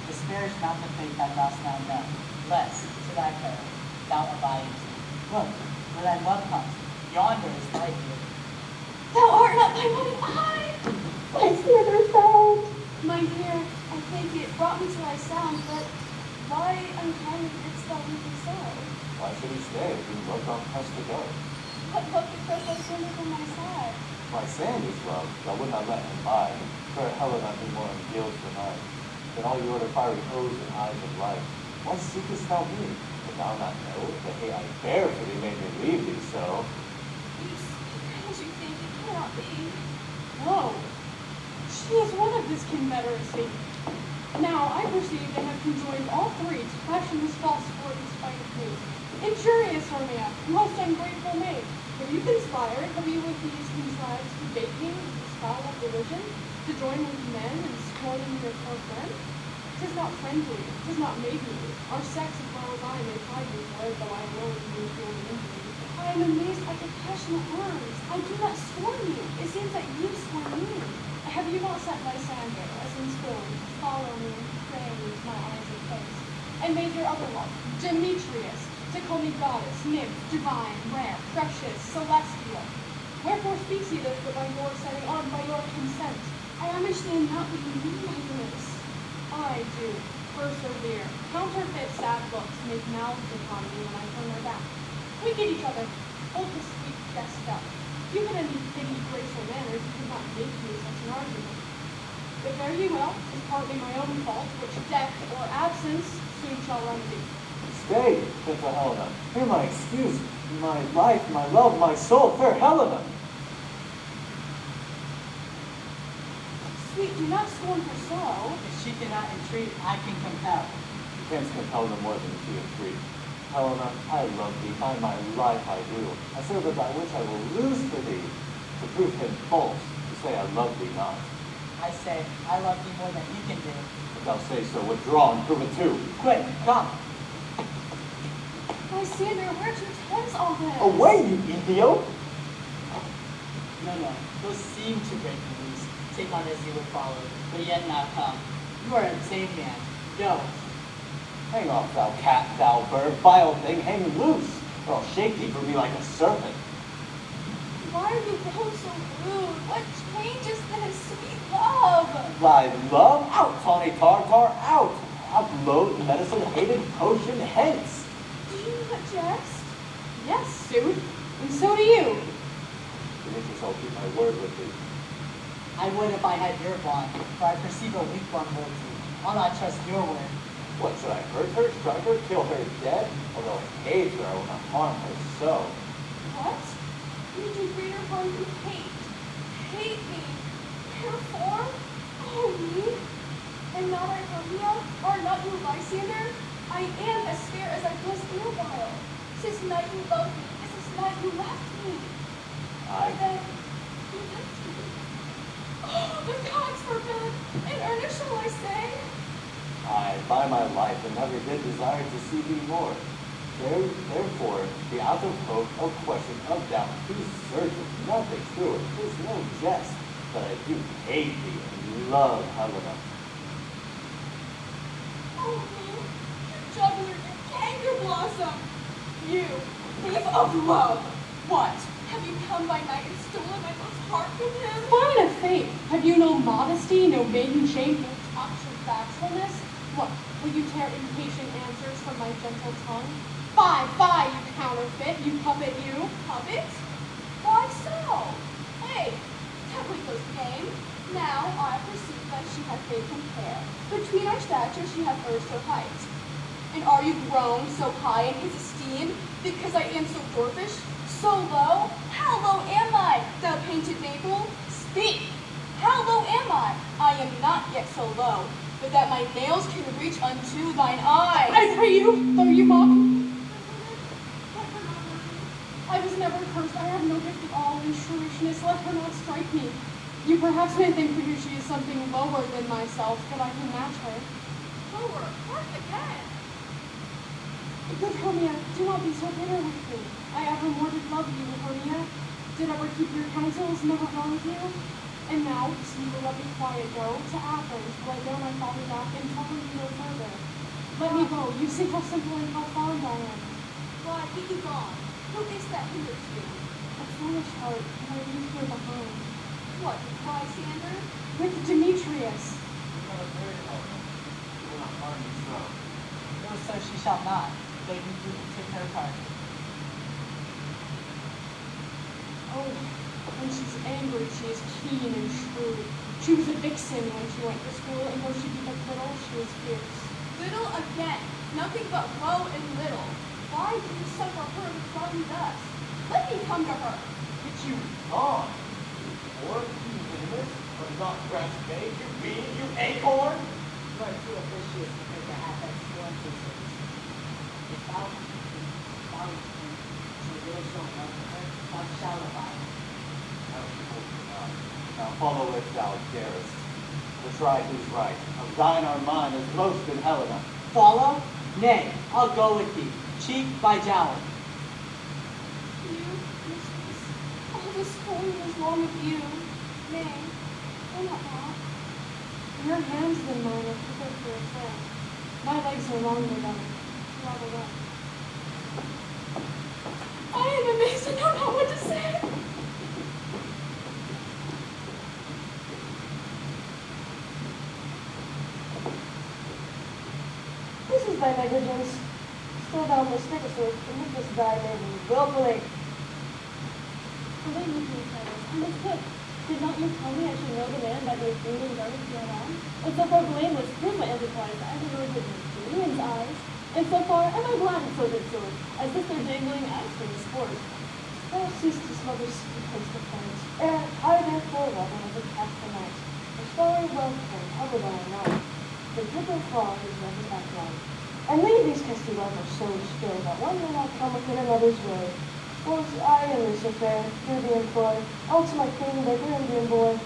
S6: Disparage not the faith thou dost now know, lest, to thy peril, thou abiding to. Look, where thy love comes, yonder is thy here.
S4: Thou art not my loving eye!
S10: Lysander found.
S4: My dear, I think it brought me to thy sound, but why unkindly didst thou leave me so?
S5: Why should he stay if he looked on pressed to go?
S4: But look at the Lysander from my side.
S5: My Sandy's love, thou would not let him bide. Fair Helena who more in guilt denied. Than all your other fiery foes and eyes of life. Why seekest thou me? Wilt thou not know the hate I bear for thee made me leave thee so?
S4: You speak as you think it cannot be.
S11: No. She is one of this confederacy. Now I perceive they have conjoined all three to fashion this false sport in spite of me. Injurious Hermia, most ungrateful maid. Have you conspired? Have you with these contrived to bait me with this foul of religion? To join with men and scorning your poor friend? 'Tis not friendly, 'tis not maidenly. Our sex as well as I may try you for it, though I will you feel the injury.
S4: I am amazed at your passionate words. I do not scorn you. It seems that you scorn me.
S11: Have you not sent Lysander, as in scorn, to follow me and pray with my eyes and face? And made your other love, Demetrius, to call me goddess, nymph, divine, rare, precious, celestial? Wherefore speaks he this but by your setting on, by your consent?
S4: I understand not what you mean by this.
S11: I do. Persevere. Counterfeit sad looks make mouths upon me when I turn my back. We get each other. Hold the sweet jest up. You could any pity, grace, or manners, you could not make me such an argument. But fare ye well, 'tis partly my own fault, which death or absence soon shall remedy.
S5: Stay, gentle Helena. Hear my excuse, my life, my love, my soul, fair Helena.
S4: Sweet, do not scorn her so.
S6: If she cannot entreat, I can compel.
S5: You canst compel no more than she entreat. Helena, I love thee, by my life I do. I say that by which I will lose for thee, to prove him false, to say I love thee not.
S6: I say, I love thee more than you can do.
S5: If thou say so, withdraw and prove it too.
S6: Quick, come.
S4: Lysander, where'd you tense all this?
S5: Away, you idiot!
S6: No, those seem to break the loose. Take on as you would follow, but yet not come. You are a tame man. Go.
S5: Hang off, thou cat, thou bird, vile thing, hang loose, or I'll shake thee for me like a serpent.
S4: Why are you grown so rude? What changes this sweet love?
S5: Thy love? Out, tawny tartar, out! Upload medicine, hated potion, hence!
S4: Do you not jest?
S11: Yes, sooth, and so do you.
S5: Demetrius, I'll keep my word with thee.
S6: I would if I had your bond, for I perceive a weak one holds you. I'll not trust your word.
S5: What, should I hurt her, strike her, kill her dead? Although I hate her, I will not harm her so.
S4: What? You do greater harm than hate. Hate me. Wherefore? Oh, me? Am not I Hermia? Are not you Lysander? I am as fair as I was erewhile. 'Tis not you loved me, 'tis not you left me. Why then, you left me. Oh, the gods forbid! In earnest shall I say?
S5: I, by my life, and never did desire to see thee more. Therefore, be out of hope, of question, of doubt, who searcheth nothing true, it is no jest, that I do hate thee and love Helena.
S4: Oh, me, you juggler, you canker blossom! You, thief of love! What? Have you come by night and stolen my love's heart from him?
S11: Fine of fate. Have you no modesty, no maiden shame, no touch of bashfulness? What, will you tear impatient answers from my gentle tongue? Fie, you counterfeit, you puppet, you.
S4: Puppet? Why so? Hey, that was close game. Now I perceive that she hath made compare. Between our stature she hath urged her height. And are you grown so high in his esteem, because I am so dwarfish, so low? How low am I, thou painted maple? Speak! How low am I? I am not yet so low, but that my nails can reach unto thine eyes.
S11: I pray you, though you mock me. I was never cursed. I have no gift at all in shrewishness. Let her not strike me. You perhaps may think that she is something lower than myself, but I can match her.
S4: Lower, hark again.
S11: Good Hermia, do not be so bitter with me. I ever more did love you, Hermia. Did ever keep your counsels, never wronged you? And now, so you will let me quiet go to Athens, where I bear my father back and trouble you no further. Let me go. You see how simple and how fond I am.
S4: Why, be you gone. Who is that hinders you?
S11: A foolish heart, and I leave here behind.
S4: What, with Lysander?
S11: With Demetrius.
S5: You never heard Helena. She will not harm you so.
S6: No, so she shall not, though you do took her part.
S4: Oh, when she's angry, she is keen and shrewd. She was a vixen when she went to school, and though she beat up little, she was fierce.
S12: Little again. Nothing but woe and little. Why do you suffer her to trouble thus? Let me come to her.
S5: Get you on. Or you limit, or not grass bait, you bean, you acorn.
S6: You are too officious because to have that scorn to service. If thou she will show love to her, thou shalt abide.
S5: Now follow if thou darest. To try who's right. Of thine are mine as most in Helena.
S6: Follow? Nay, I'll go with thee, cheek by jowl.
S4: You, mistress, all this toil is long of you. Nay, I not that. Your hands than mine are quicker for a friend. My legs are longer than you are the one. I am amazed and don't know what to say.
S10: This is thy negligence. Still thou mistakest her, and with this thy neighbor willfully.
S11: Away with me, Titus, and it's quick. Did not you tell me I should know the man by the Athenian garments he had on? And so far blameless prove my enterprise, I have known his Athenian's eyes. And so far am I glad of so good sword, as if they're dangling as for the sport.
S10: Thou ceased to smother place to friends, and I therefore level as a cast the night. A starry well turned, hover by night. The triple claw is ready back light. And leave these testy lovers so still that one may not come within another's way. Was I in this affair, through the employ, all to my queen, beggar, Indian boy.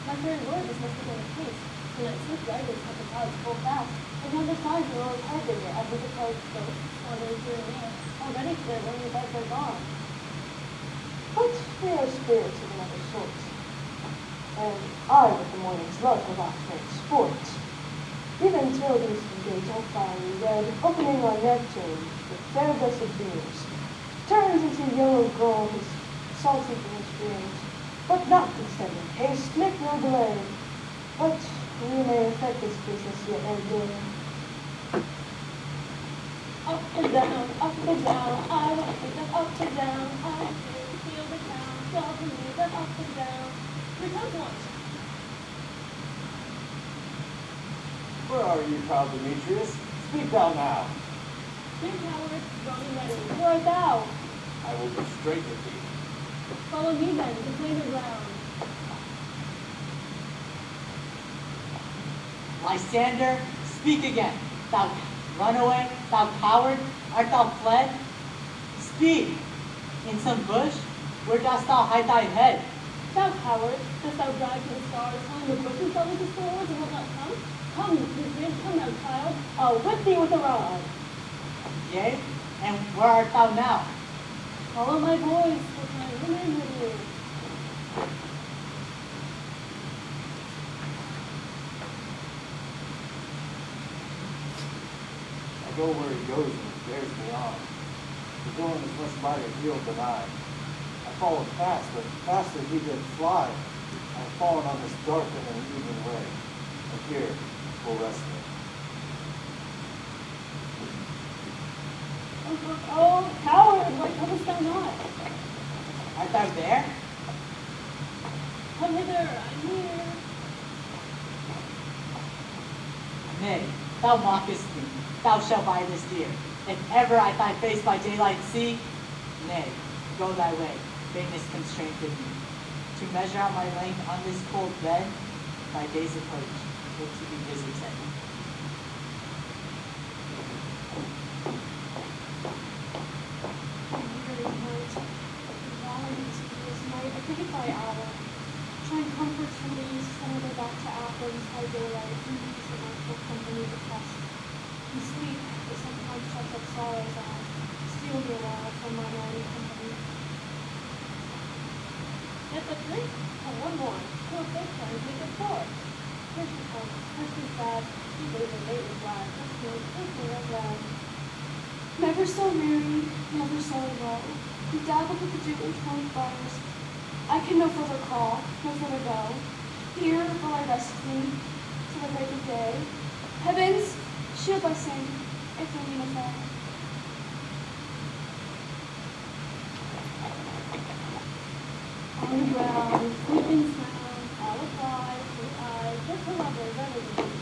S11: My very lord, this must have been the case. Tonight swift riders cut the clouds full fast, and yonder sides are all hard there, as with the clouds ghosts, wandering here and there, already to their lonely beds are gone.
S10: But we are spirits of another sort. And I with the morning's love have oft-made sport. Even till these gates all fiery red, opening on Neptune with fair blessed beams, turns into yellow gold his salty green streams. But notwithstanding haste, make no delay. But we may effect this business yet and day.
S11: Up and down, I want to take them up and down. I feel the town, y'all can leave them up and down. Here comes one.
S5: Where are you, proud Demetrius? Speak thou now.
S11: Dear coward, drawn and ready, where art thou?
S5: I will go straight with thee.
S11: Follow me then, to claim the ground.
S6: Lysander, speak again. Thou runaway, thou coward, art thou fled? Speak. In some bush? Where dost thou hide thy head?
S11: Thou coward, dost thou drive to the stars, telling the bushes that with the swords and will not come? Come, Cyprian, come now, child. I'll whip thee with a rod.
S6: Yea, and where art thou now?
S11: Follow my voice, which I remain with you.
S5: I go where he goes and he bears me on. The going is much lighter healed than I. I follow fast, but faster he did fly. I have fallen on this dark and uneven way, and here will rest me.
S11: Oh, coward, why comest thou not?
S6: Art thou there?
S11: Come hither, I'm here.
S6: Nay, thou mockest me. Thou shalt buy this dear. If ever I thy face by daylight see, nay, go thy way. Faintness constrained me. To measure out my length on this cold bed, thy days approach, look to be visited.
S4: I think by hour. Trying comforts from these, then I go back to Athens by daylight, and these are my full company to trust. In sleep, they sometimes touch up sorrow's eye, steal me awhile from my own company.
S11: Yet the three? Oh, one more. Till fate finds me good for. Here she comes, firstly sad, she days and late is glad, just feels thinking of them.
S4: Never so weary, never so low. We dabbled with the dew in 20 bars. I can no further crawl, no further go. Here will I rest me till the break of day. Heavens, shield thy saint, if we mean affair.
S11: On the ground, sleeping sound, alibi, blue eyes, just a lover, better than you.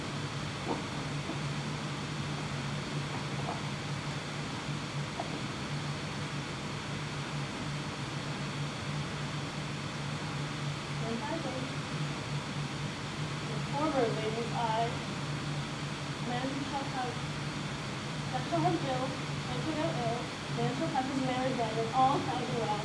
S11: And I think the former lady's eye, man shall have Jill, man shall go ill, man shall have his married bed, and all shall be well.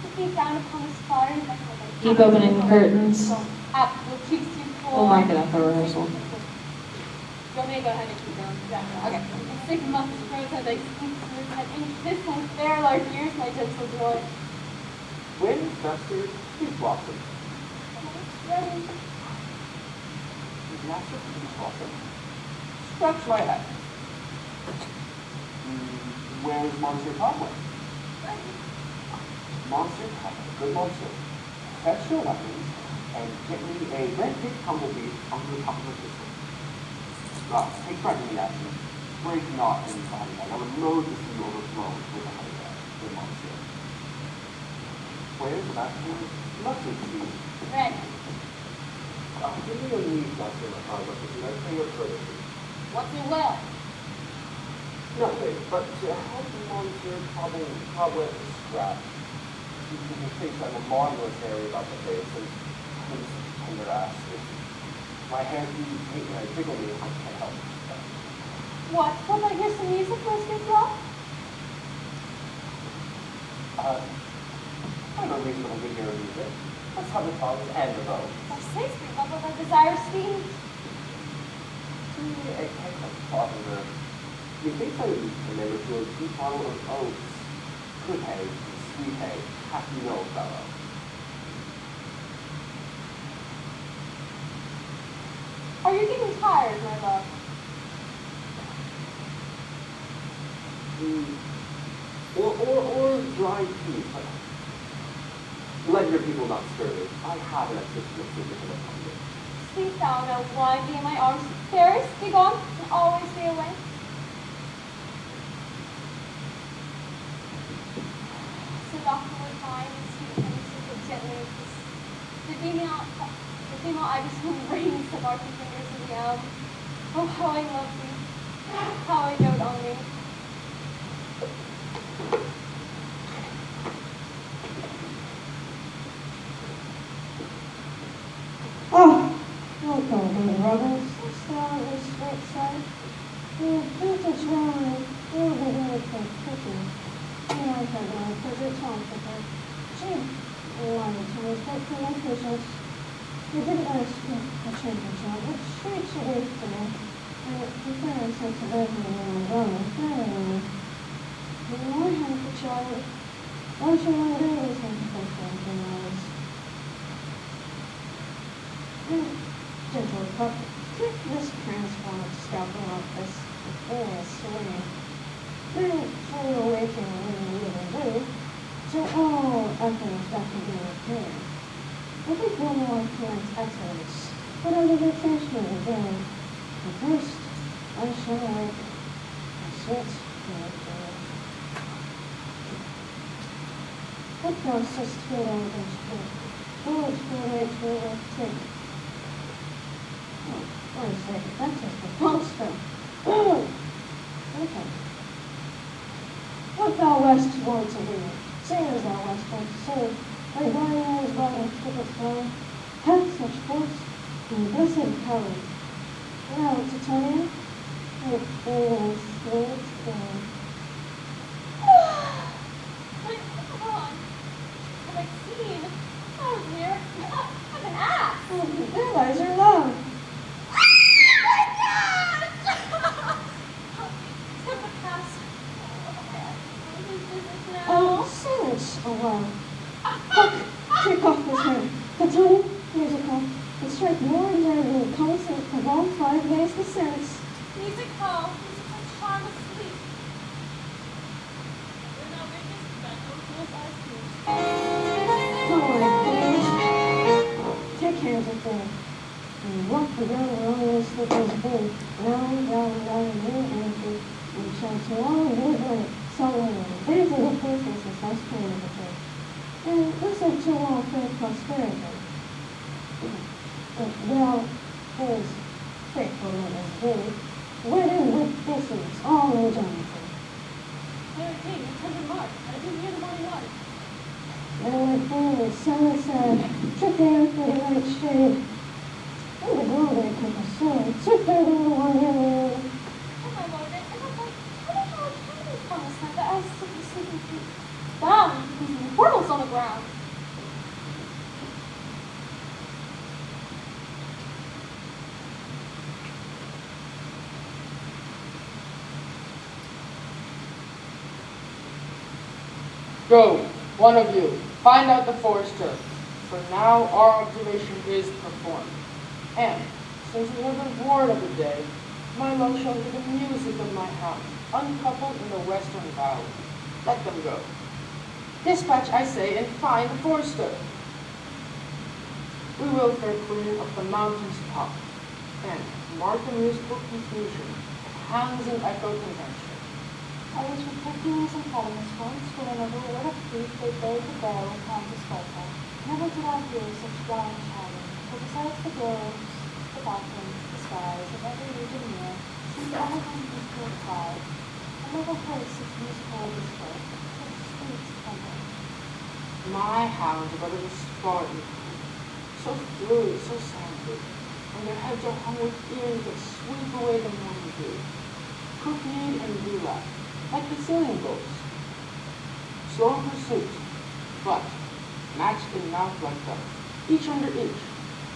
S4: Looking down upon this fire and like
S1: Keep opening the curtains.
S4: Apple cheeks too full.
S1: We'll mark it up for rehearsal.
S4: You want me to go ahead and keep going? Yeah. Okay. The sick muscles grows as I speak through his head, and kiss my fair large ears, my gentle joy.
S8: When festered, peach blossom.
S4: Ready.
S8: Master peach blossom. Scratch my head. Where's Monsieur Conway? Monster, good monster. Fetch your weapons and get me a red-picked humblebee on the top of the system. Take fright me at me. Break not anybody. I would loathe to see you overthrown with a good monster. Where's the master? Mustard seed.
S4: Ready.
S8: Give me a leaf, Master Mustard seed. I pray your courtesy.
S4: What's your will?
S8: Nothing, but to help the monster cobweb scratch. You think I'm a marvelous area about the face, and I'm such a tender ass. If my hands tickle me, I can't help it.
S4: What? Will I hear some music, Mr. Club?
S8: I have a reasonable good hear of music. Let's have the tongues and the bow.
S4: I say, speak up of our desire speed.
S8: A heck of father. Methinks I would remember to a deep bottle of oats, good hay, sweet hay, happy no fellow.
S4: Are you getting tired, my love?
S8: Or dry teeth. Let your people not stir me. I have an extra significant upon you.
S4: Speak thou, now why be in my arms? Fairest, be gone, and always be away. So often would find and sweet and secret gently kiss. The female ibis who rings the barky fingers of the elm. Oh, how I love thee, how I dote on thee.
S10: Oh, welcome, good brothers. It's not a straight sight. You vintage wine, you'll be very picky. And I had my pleasure talk with her. She wanted to respect for my patience. You didn't ask me to change the job, but she gave to me. And the parents had to live in the room, very the more hand for child, once you want to do these things, and eyes. Gentle pup, take this transformed scalpel off this swing. Then fully awaken when you really do, so all others that can be repaired. I think one more parent's excellence, but under the transfer again. But first, I shall awake a sweet character. What process to all this work? Forward, forward, take. Oh, wait a second, that's just the false stuff. Oh! Okay. What thou west wont to do, sing as thou west wont to say, thy dying eyes by a ticket flame, hath such force and blessed power. Now, to tell you, it is sweet thing.
S4: Wait, hold on. Have I seen? Oh dear, I'm an ass.
S10: Oh, you realize your love. Oh, silence a while. Huck, take off his head. Katani, musical, and strike more and more than the concert of all 5 days the sense.
S4: Music hall, music of charm asleep.
S10: Oh, I please. Take young Romans who has been down, new entry, we shall tomorrow give them someone there's a good business and such kind of a thing. And listen to all fair prosperity. Well, his faithful as did, wedded with business, all in Jonathan.
S11: Mary King, it's 100 March. I didn't hear the morning light.
S10: And with the sunset, tripping for the night shade, and the glory could pursue, 2:31 a.m.
S4: Oh my lord, and I'm like, how the hell can these promise that the eyes of the sleeping feet? Down, these portals on the ground.
S3: Go, one of you, find out the forester, for now our observation is performed. And, since we have been bored of the day, my love shall hear the music of my hound, uncoupled in the western valley. Let them go. Dispatch, I say, and find the forester. We will fare clear of the mountain's top, and mark the musical confusion of hands and echo convention.
S4: I was reflecting as impediments once when another word of truth they bade the bell upon the skullhole. Never did I hear such drawing shouting, for besides the groves, the balconies, the skies of every region near, seemed all one equal cloud. I never heard such musical display, such sweet thunder.
S3: My hounds are but of a Spartan crew, so fluid, so sounded, and their heads are hung with ears that sweep away the morning dew. Crooked and relap, like the sailing boats. Slow in pursuit, but matched in mouth like that, each under each.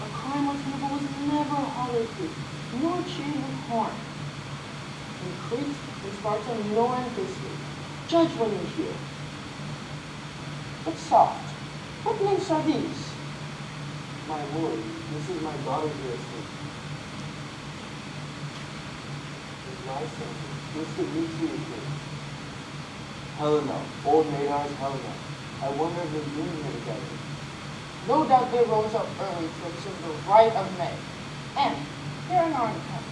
S3: A crime with nibble was never hollow tooth, nor chewed with horn. In Crete and Sparta nor in Thessaly, judge when you hear. But soft, what names are these?
S5: My lord, this is my daughter here asleep. It's my son, Mr. Demetrius here. Helena, old Madar's Helena. I wonder if they're doing here together.
S3: No doubt they rose up early to observe the rite of May. And, here in our intent,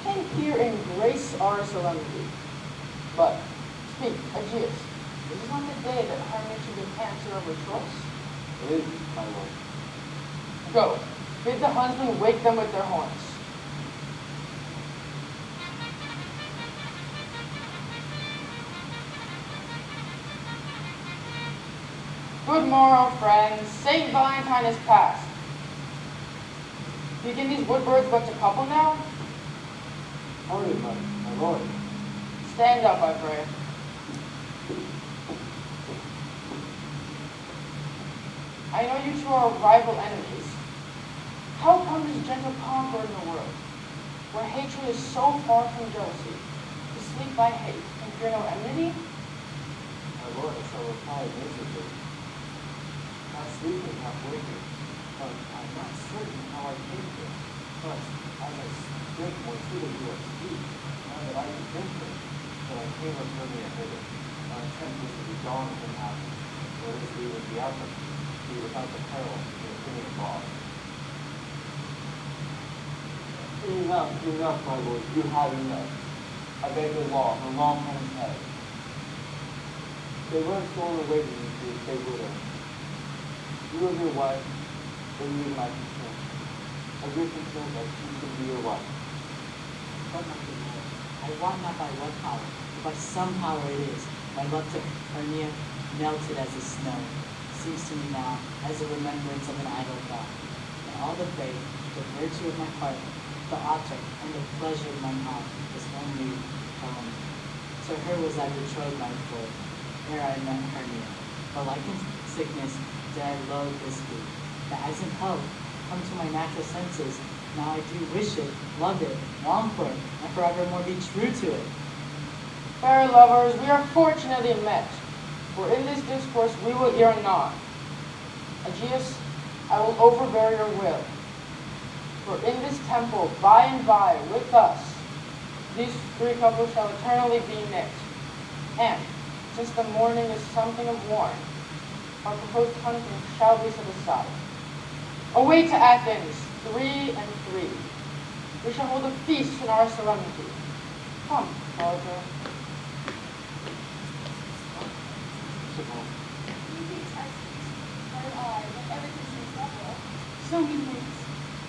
S3: came here in grace our solemnity. But, speak, Aegeus, this is not the day that Hermia should give answer of her choice.
S5: It is, my lord.
S3: Go, bid the huntsmen wake them with their horns. Good morrow, friends. Saint Valentine is past. Begin these wood birds but to couple now?
S5: Pardon, my lord.
S3: Stand up, I pray. I know you two are rival enemies. How come this gentle concord in the world, where hatred is so far from jealousy, to sleep by hate and fear no enmity?
S5: My lord, I shall reply miserably. Not sleeping, not waking, but I'm not certain how I came here. But as I think more suited to our speech, now that I can think it, that I came of Hermia hither. Our intent was to be gone from Athens, whereas we would be out be without the peril of the Athenian law. Enough, my lord, you have enough. I beg the law, her long hands head. They weren't stolen away from you to stay widow. You are your wife, they need my consent. Of your consent, I choose to be your wife.
S6: But my good lord, I wot not by what power, but by some power it is. My love to Hermia melted as the snow. Seems to me now as a remembrance of an idle thought. And all the faith, the virtue of my heart, the object, and the pleasure of my mind is only home. To her was I betrothed my foot, ere I met Hermia. But like in sickness, did I loathe this food. But as in health, come to my natural senses, now I do wish it, love it, long for it, and forevermore be true to it.
S3: Fair lovers, we are fortunately met, for in this discourse we will hear anon. Aegeus, I will overbear your will, for in this temple, by and by, with us, these three couples shall eternally be knit. And, since the morning is something of warning, our proposed hunting shall be set aside. Away to Athens, 3 and 3. we shall hold a feast in our serenity. Come, Roger.
S4: You detest it, or I, when everything seems level.
S11: So methinks,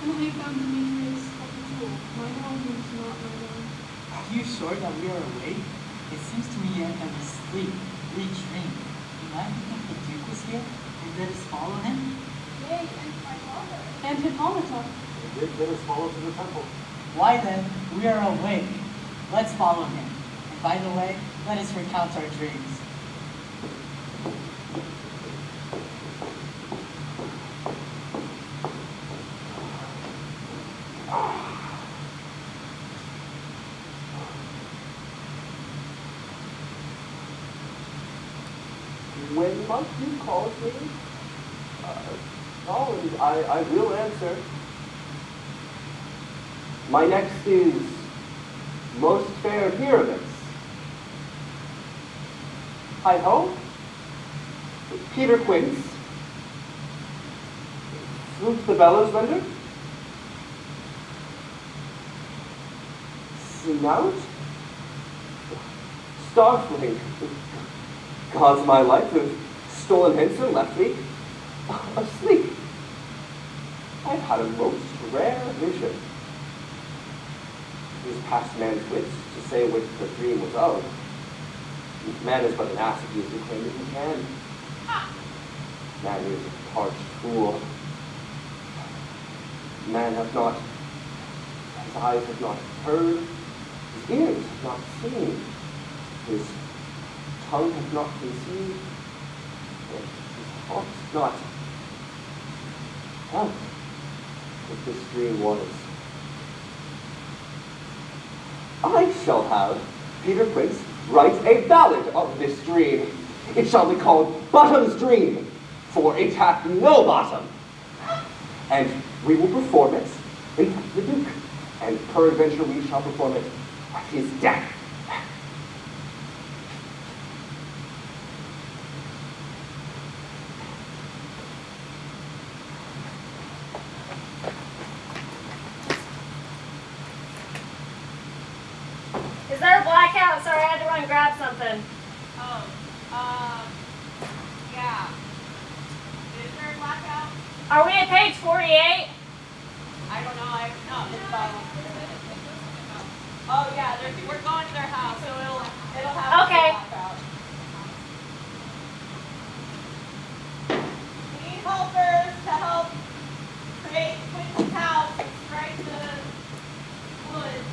S11: and I have found Demetrius of the jewel. Mine own is not mine own.
S6: Are you sure that we are awake? It seems to me yet that we sleep, we dream. You might think the Duke was here, and let us follow him?
S4: Yea, and my father.
S11: And Hippolyta.
S8: He did let us follow to the temple.
S6: Why then, we are awake. Let's follow him. And by the way, let us recount our dreams.
S8: When Monk you calls me, I will answer. My next is most fair Pyramus. Hi ho, Peter Quince, Flute the bellows vendor, Snout, Starfling, caused my life have stolen hence and left me asleep. I've had a most rare vision. It is past man's wits to say which the dream was of. Man is but an ass if he is to claim that he can. Man is a parched fool. Man hath not, his eyes have not heard, his ears have not seen, his tongue hath not conceived, and his heart not felt what this dream was. I shall have Peter Quince write a ballad of this dream. It shall be called Bottom's Dream, for it hath no bottom. And we will perform it in front of the Duke, and peradventure we shall perform it at his death.
S2: Is there a blackout? Sorry, I had to run and grab something.
S12: Yeah. Is there a blackout?
S2: Are we at page 48?
S12: I don't know. Oh yeah, we're going to their house, so it'll have
S2: Okay.
S12: a blackout. We need helpers to help create Quincy's house and strike the woods.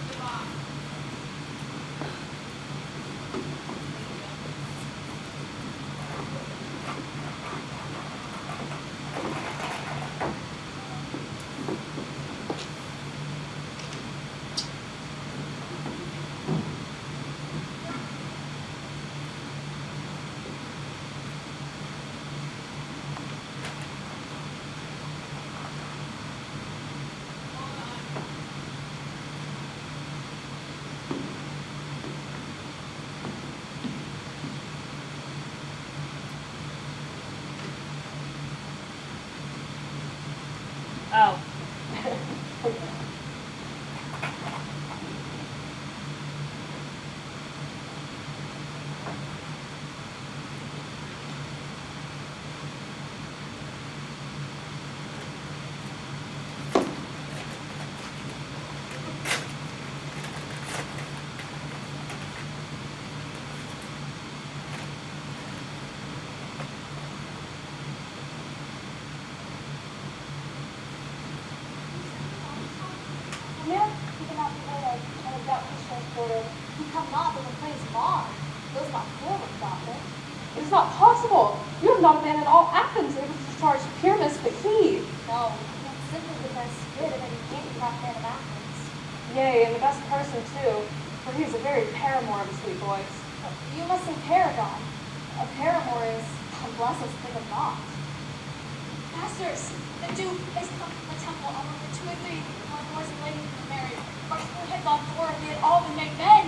S12: The box.
S2: Oh.
S4: America cannot be heard of and a doubtless transported, who come not from the plains of Mars. Those not forward, doubtless.
S9: It is not possible. You have not a man in all Athens able to discharge Pyramus, but he.
S4: No, that's simply the best bit of any handicraft man of Athens.
S9: Yea, and the best person too, for he is a very paramour of a sweet voice.
S4: You must say paragon. A paramour is, bless us, think of not. Masters, the Duke is come from the temple among the 2 or 3 lords and ladies who were married. Our school had gone forward, we had all been made men.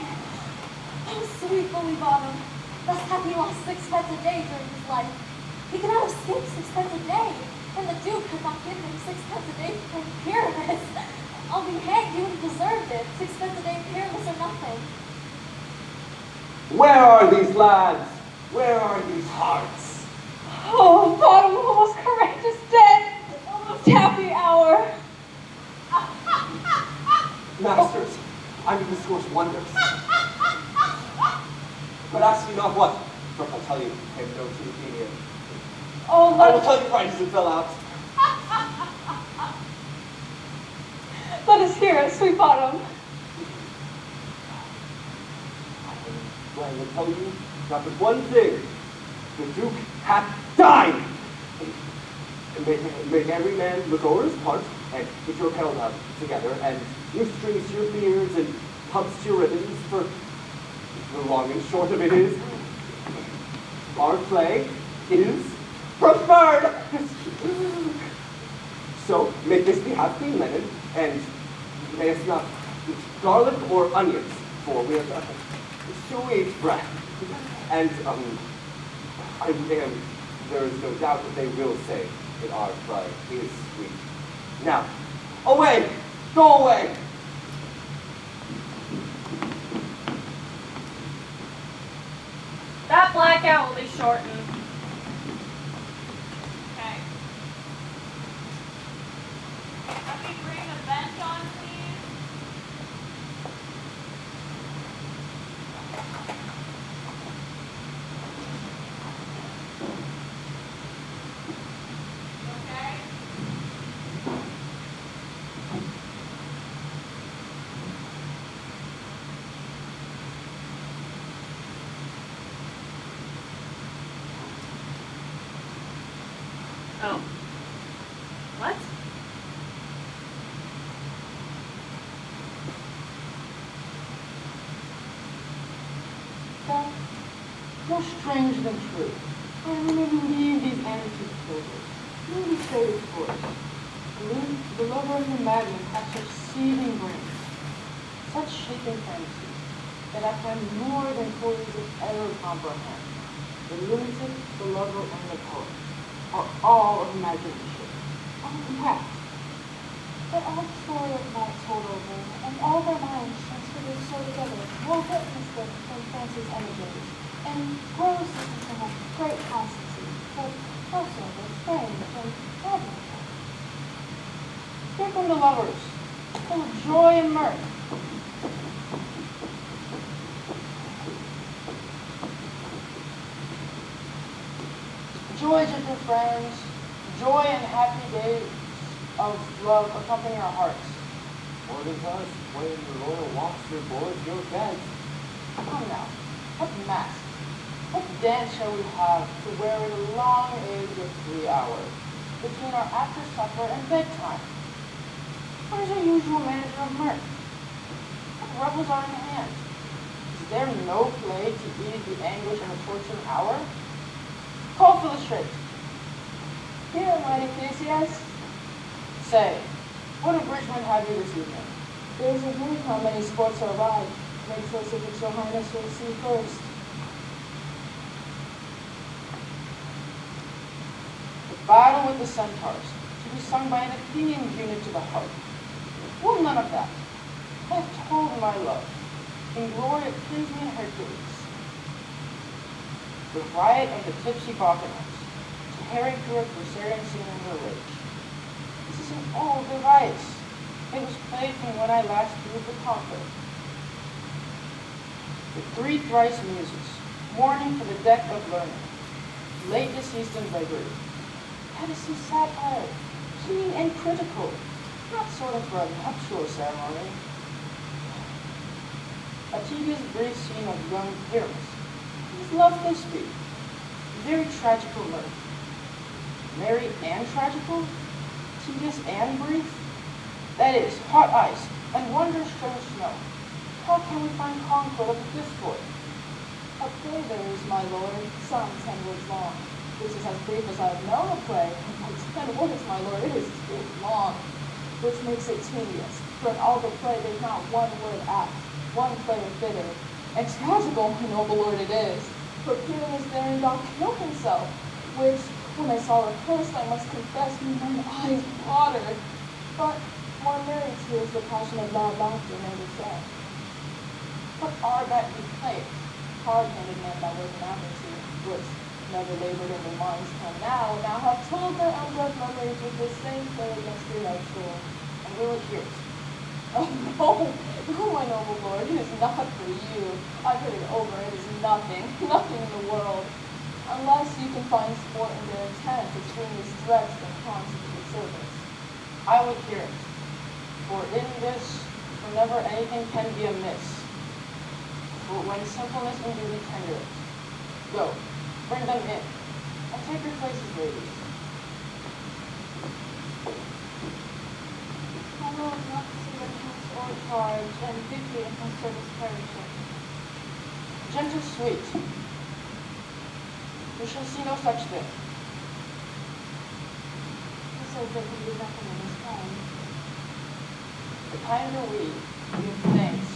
S4: Oh, sweet bully bottom. Thus hath he lost 6 pence a day during his life. He cannot have skipped 6 pence a day. And the Duke could not give him 6 pence a day for being peerless. I'll be hanged, he would have deserved it. 6 pence a day peerless or nothing.
S8: Where are these lads? Where are these hearts?
S9: Oh, bottom almost courageous dead. Almost happy hour.
S8: Masters, I may discourse wonders. But ask me not what, for if I tell you, I have no truth in here.
S9: Oh,
S8: I will tell you right as it fell out.
S9: let us hear it, sweet bottom.
S8: I will tell you not but one thing. The Duke hath died. And make every man look over his part, and put your kettle down together, and you strings to your beards, and pumps to your ribbons, for the long and short of it is, our play is preferred. So, make this be half clean linen, and may us not eat garlic or onions, for we are sweet breath. And, there is no doubt that they will say that our play is sweet. Now, away! Go away!
S2: That blackout will be shortened.
S11: Okay. Let me bring the bench on, please. Okay.
S2: Oh. What?
S3: That, more strange than true. I remember leave these antique photos, maybe faded toys. The lover of the magnet had such seething brains, such shaken fantasies, that I find more than poets could ever comprehend. The lunatic, the lover, and the poet are all of imagination, all compact.
S4: But all the story of night told over, and all their minds transfigured so together, more witnessed them from fancy's images, and grows to have great constancy, but also with strange and admirable.
S3: Here come the lovers, full of joy and mirth. Joy, gentle friends, joy and happy days of love accompany our hearts.
S5: More than us, when the royal walks your boards, your beds.
S3: Come now, what mask, what dance shall we have to weary the long age of 3 hours between our after supper and bedtime? What is our usual manager of mirth? What revels are in hand? Is there no play to ease the anguish of a tortured hour? Call for the straight.
S10: Here, mighty Theseus.
S3: Say, what abridgment have you this evening?
S10: There's a group how many sports are arrived. Makes us if your highness will see first.
S3: The battle with the centaurs, to be sung by an Athenian unit to the harp. Well, none of that. I have told my love, in glory of kinsman Hercules. The riot of the tipsy Bacchanals, tearing through a Crusaderian scene under rage. This is an old device. It was played from when I last ruled the conqueror. The 3 thrice muses, mourning for the death of learning, late deceased in beggary, had a some satire, keen and critical, not sort of for a nuptial ceremony. A tedious brief scene of young Pyramus, his love they speak, very tragical mirth. Merry and tragical, tedious and brief, that is, hot ice and wondrous strange snow. How can we find concord of the discord?
S10: A play there is, my lord, some 10 words long. This is as brief as I have known a play. By 10 words, my lord, it is too long, which makes it tedious. For in all the play there's not one word apt, one player fitter. And tragical, my noble lord, it is. For Pyramus therein doth kill himself, which When I saw her first, I must confess, mine eyes watered. But more merry tears the passion of loud laughter never shed.
S3: What are that you play? Hard-handed men that was an amity, which never labored in their minds till now have told their unbred memories with the same play against their right soul, and will it hear it? Oh no, no, my noble lord, it is not for you. I've heard it over, it is nothing, nothing in the world. Unless you can find sport in their intent, extremely stretched and constituted service. I would hear it, for in this, for never anything can be amiss. For when simpleness and duty tender it. Go, bring them in, and take your places, ladies.
S9: I will not see regiments or charge, and duty in my service perishing.
S3: Gentle sweet, you shall see no such thing.
S9: He says that he did nothing in his time.
S3: The kinder we give thanks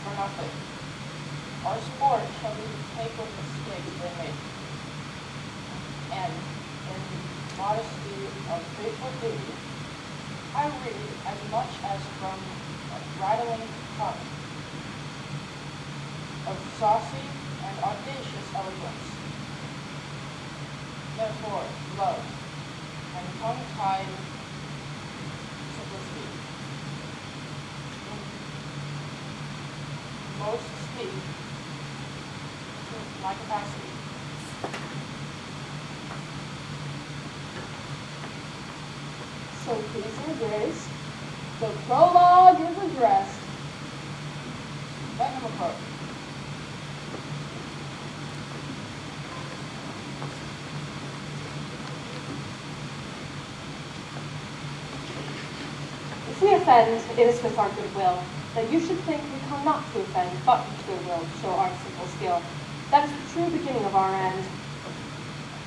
S3: for nothing. Our sport shall be to take what mistakes they make, and in modesty of faithful duty, I read as much as from a rattling tongue of saucy and audacious eloquence. Therefore, love and tongue-tied simplicity. Most speak to my capacity.
S10: So please your grace, the prologue is addressed.
S3: Let him approach.
S9: If we offend, it is with our goodwill. That you should think we come not to offend, but with goodwill to show our simple skill. That is the true beginning of our end.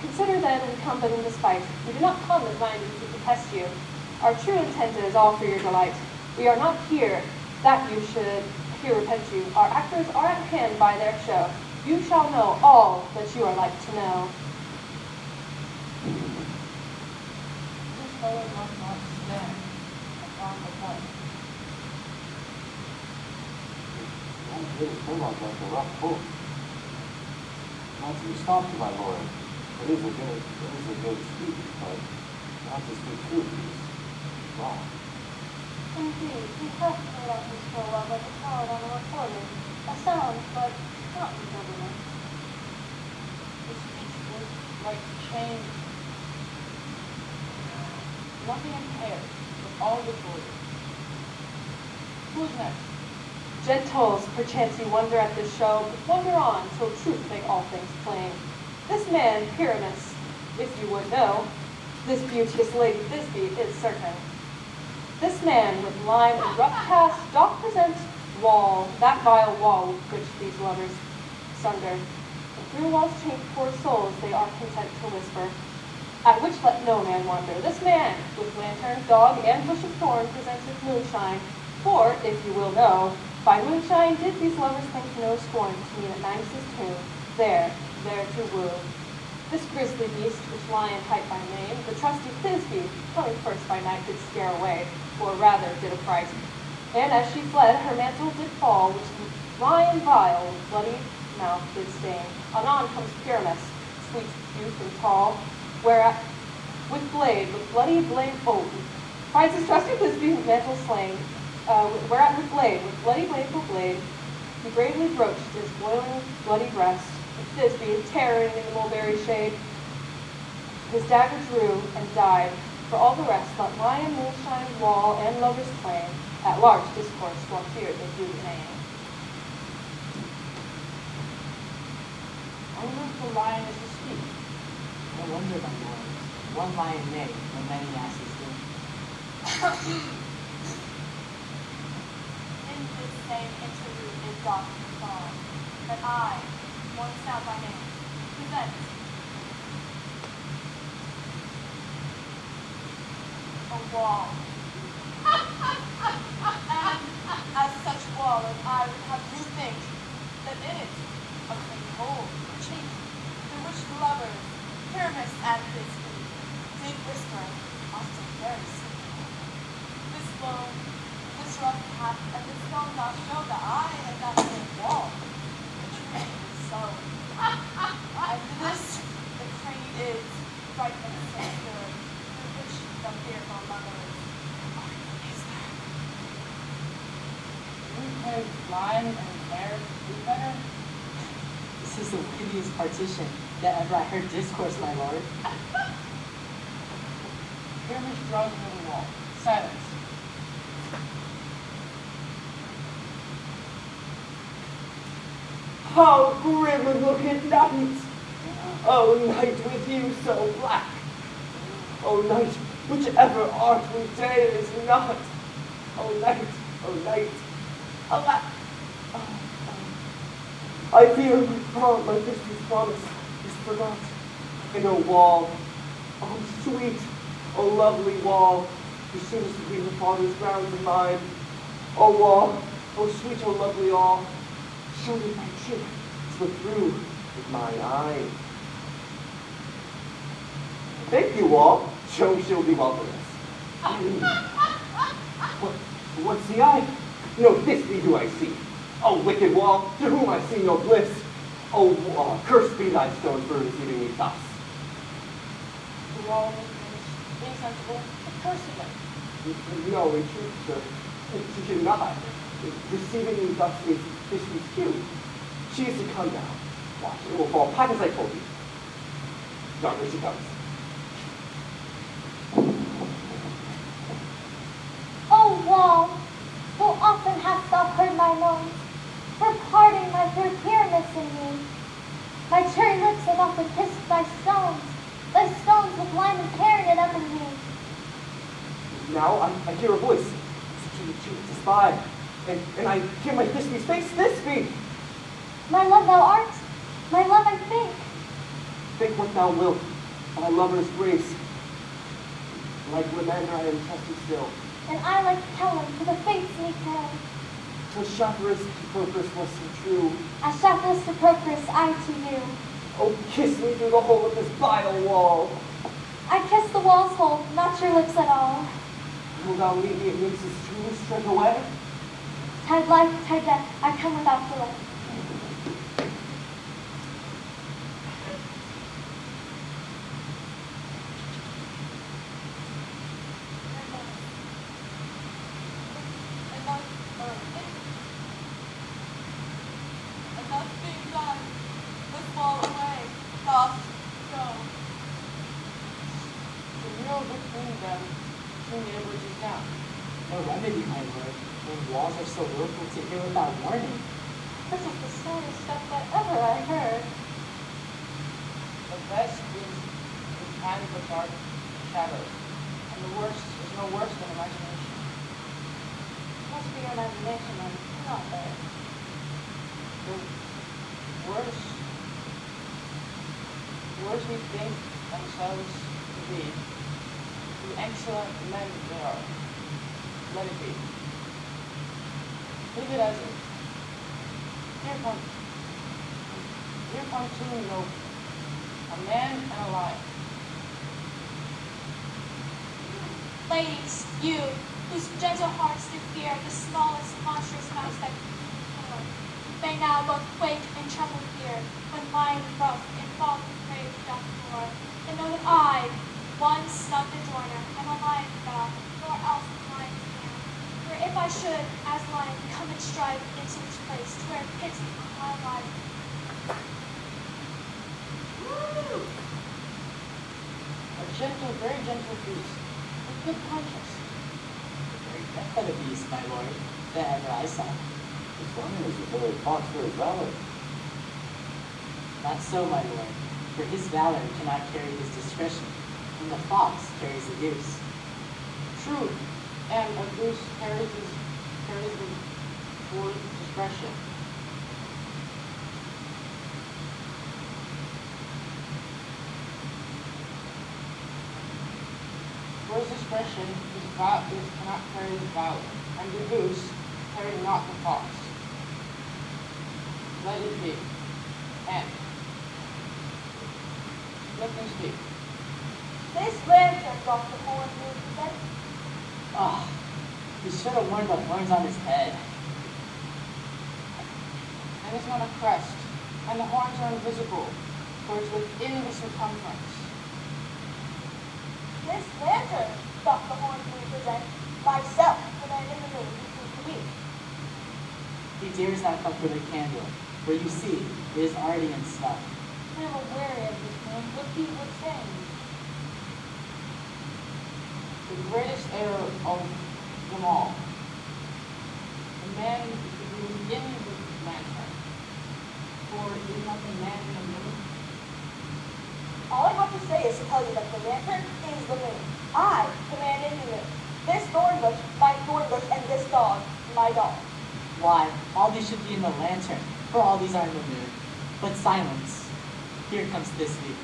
S9: Consider then we come but in despite. We do not come as minded to detest you. Our true intent is all for your delight. We are not here that you should here repent you. Our actors are at hand by their show. You shall know all that you are like to know.
S3: This fellow must not stand upon the point.
S5: Don't really feel like a rough book. Not to be stopped, my lord. It is a good speech, but not to speak truth is wrong.
S9: Indeed, he hath made out his prologue like a cloud on a recorder. A sound, but not in government.
S3: The speech was like chain. Nothing impaired, but all disordered. Who is next?
S9: Gentles, perchance you wonder at this show, but wonder on, till truth make all things plain. This man, Pyramus, if you would know, this beauteous lady Thisbe is certain. This man with lime and rough cast doth present wall, that vile wall with which these lovers sunder. And through wall's chink poor souls they are content to whisper, at which let no man wonder. This man, with lantern, dog, and bush of thorn, presenteth moonshine, for, if you will know, by moonshine did these lovers think no scorn to meet at Nisus' tomb, there to woo. This grisly beast, which lion hight by name, the trusty Thisbe, coming first by night, did scare away, or rather did affright. And as she fled, her mantle did fall, which lion vile with bloody mouth did stain. Anon comes Pyramus, sweet youth and tall, whereat with bloody blade, finds his trusty Thisbe mantle slain, whereat with bloody blade for blade, he bravely broached his boiling bloody breast, and Thisbe, terroring in the mulberry shade, his dagger drew and died. For all the rest, let lion, moonshine, wall, and lovers claim, at large discourse, while fear they do the name.
S6: I wonder if the lion is to speak. No wonder, my lord. One lion may, when many asses do.
S12: In this same interlude is doth the song, that I, one sound by name, present a wall. And as such wall as I would have you think, that in it a clean hole, chink, through which lovers Pyramus and his fleet did whisper, often very simple. This bone, this rough path, and this stone doth show that I am that same wall. The tree is so. And this, the creed is, right and secure, through which the fearful lovers are easier.
S3: You play blind and care do better?
S6: This is the wittiest partition that ever I heard discourse, my lord.
S3: Pyramus draws near the wall. Silence.
S8: How grim a look at night! Oh, night with you so black! Oh, night, whichever art with day is not! Oh, night, alack! I fear my sister's promise is forgot. And oh, wall, oh, sweet, oh, lovely wall, who seems to be her father's grounds and mine. Oh, wall, oh, sweet, oh, lovely all, show me my cheek, slip through with mine eye. Thank you, wall. She'll be well for this. What's the eye? No, this me do I see. O wicked wall, to whom I see no bliss. Oh, cursed be thy stones for receiving me thus.
S3: The wall is insensible, of course it
S8: No, in truth, sir, she should not. Receiving me thus is due. She is to come now. Watch, it will fall back as I told you. Yonder she comes.
S4: O wall, full often hast thou heard my moans, for parting my fair Pyramus and me. My cherry lips have often kissed thy stones with lime and tearing it up in me.
S8: Now I hear a voice. It's a spy. And I hear my Thisbe's face. Thisbe!
S4: My love thou art, my love I think.
S8: Think what thou wilt, thy lover's grace. Like Lemander I am trusted still.
S4: And I like Helen for the fates me tell.
S8: So Shaffer's to Procris was so true.
S4: As Shaffelus to Procris, I to you.
S8: Oh, kiss me through the hole of this vile wall.
S4: I kiss the wall's hole, not your lips at all.
S8: Wilt thou leave me at Nymph's tomb straight away?
S4: Tide life, tide death, I come without delay.
S12: Enough being done. This wall away. Doth go.
S3: The real between them, between the bridges down.
S6: No remedy, my lord, when walls are so willful to hear without warning.
S4: This is the saddest stuff that ever I heard.
S3: The best is the kind of the dark shadows, and the worst is no worse than imagination.
S4: Must be your imagination and not there.
S3: The worse we think themselves to be, the excellent men they are. Let it be. Leave it as is. Here come two in yoke, a man and a lion.
S12: Ladies, you, whose gentle hearts do fear the smallest monstrous mouse that may now both quake and tremble here, when lion rough and fog and grave doth roar, and know that I, one snug adjoiner, am a lion god, nor else a lion can. For if I should, as lion, come and strive into this place, to where pity on my life.
S3: A gentle, very gentle beast, with good conscience.
S6: The very death of a beast, my lord, that ever I saw.
S5: This lion is a very fox for his valor.
S6: Not so, my lord, for his valor cannot carry his discretion, and the fox carries the goose.
S3: True, and a goose carries the sword discretion. Sword's discretion cannot carry his valor, and the goose carry not the fox. Let it be. And Let me speak.
S9: This lantern brought the horn you present.
S6: Ah, he should have worn the horns on his head.
S3: And it's not a crest, and the horns are invisible, for it's within the circumference.
S9: This lantern brought the horn you present. Myself, the man in the moon, who seems to me.
S6: He dares not come for the candle, where you see, it is already in snuff.
S9: I am aware of this man. What he would say.
S3: The greatest error of them all. The man who begins with the lantern, for is not the man in the moon.
S9: All I have to say is to tell you that the lantern is the moon. I, the man in the moon. This thorn bush, my thorn bush, and this dog, my dog.
S6: Why, all these should be in the lantern, for all these are in the moon. But silence. Here comes Thisbe.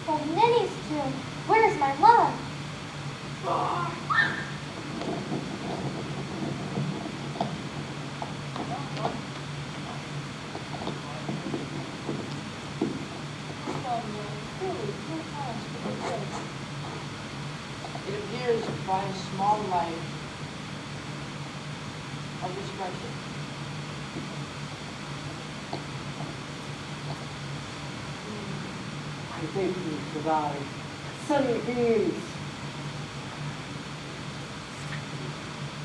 S12: Oh, Ninny's tune. Where's my love?
S3: It appears by a small light of discretion.
S8: I thank thee for thy sunny beams.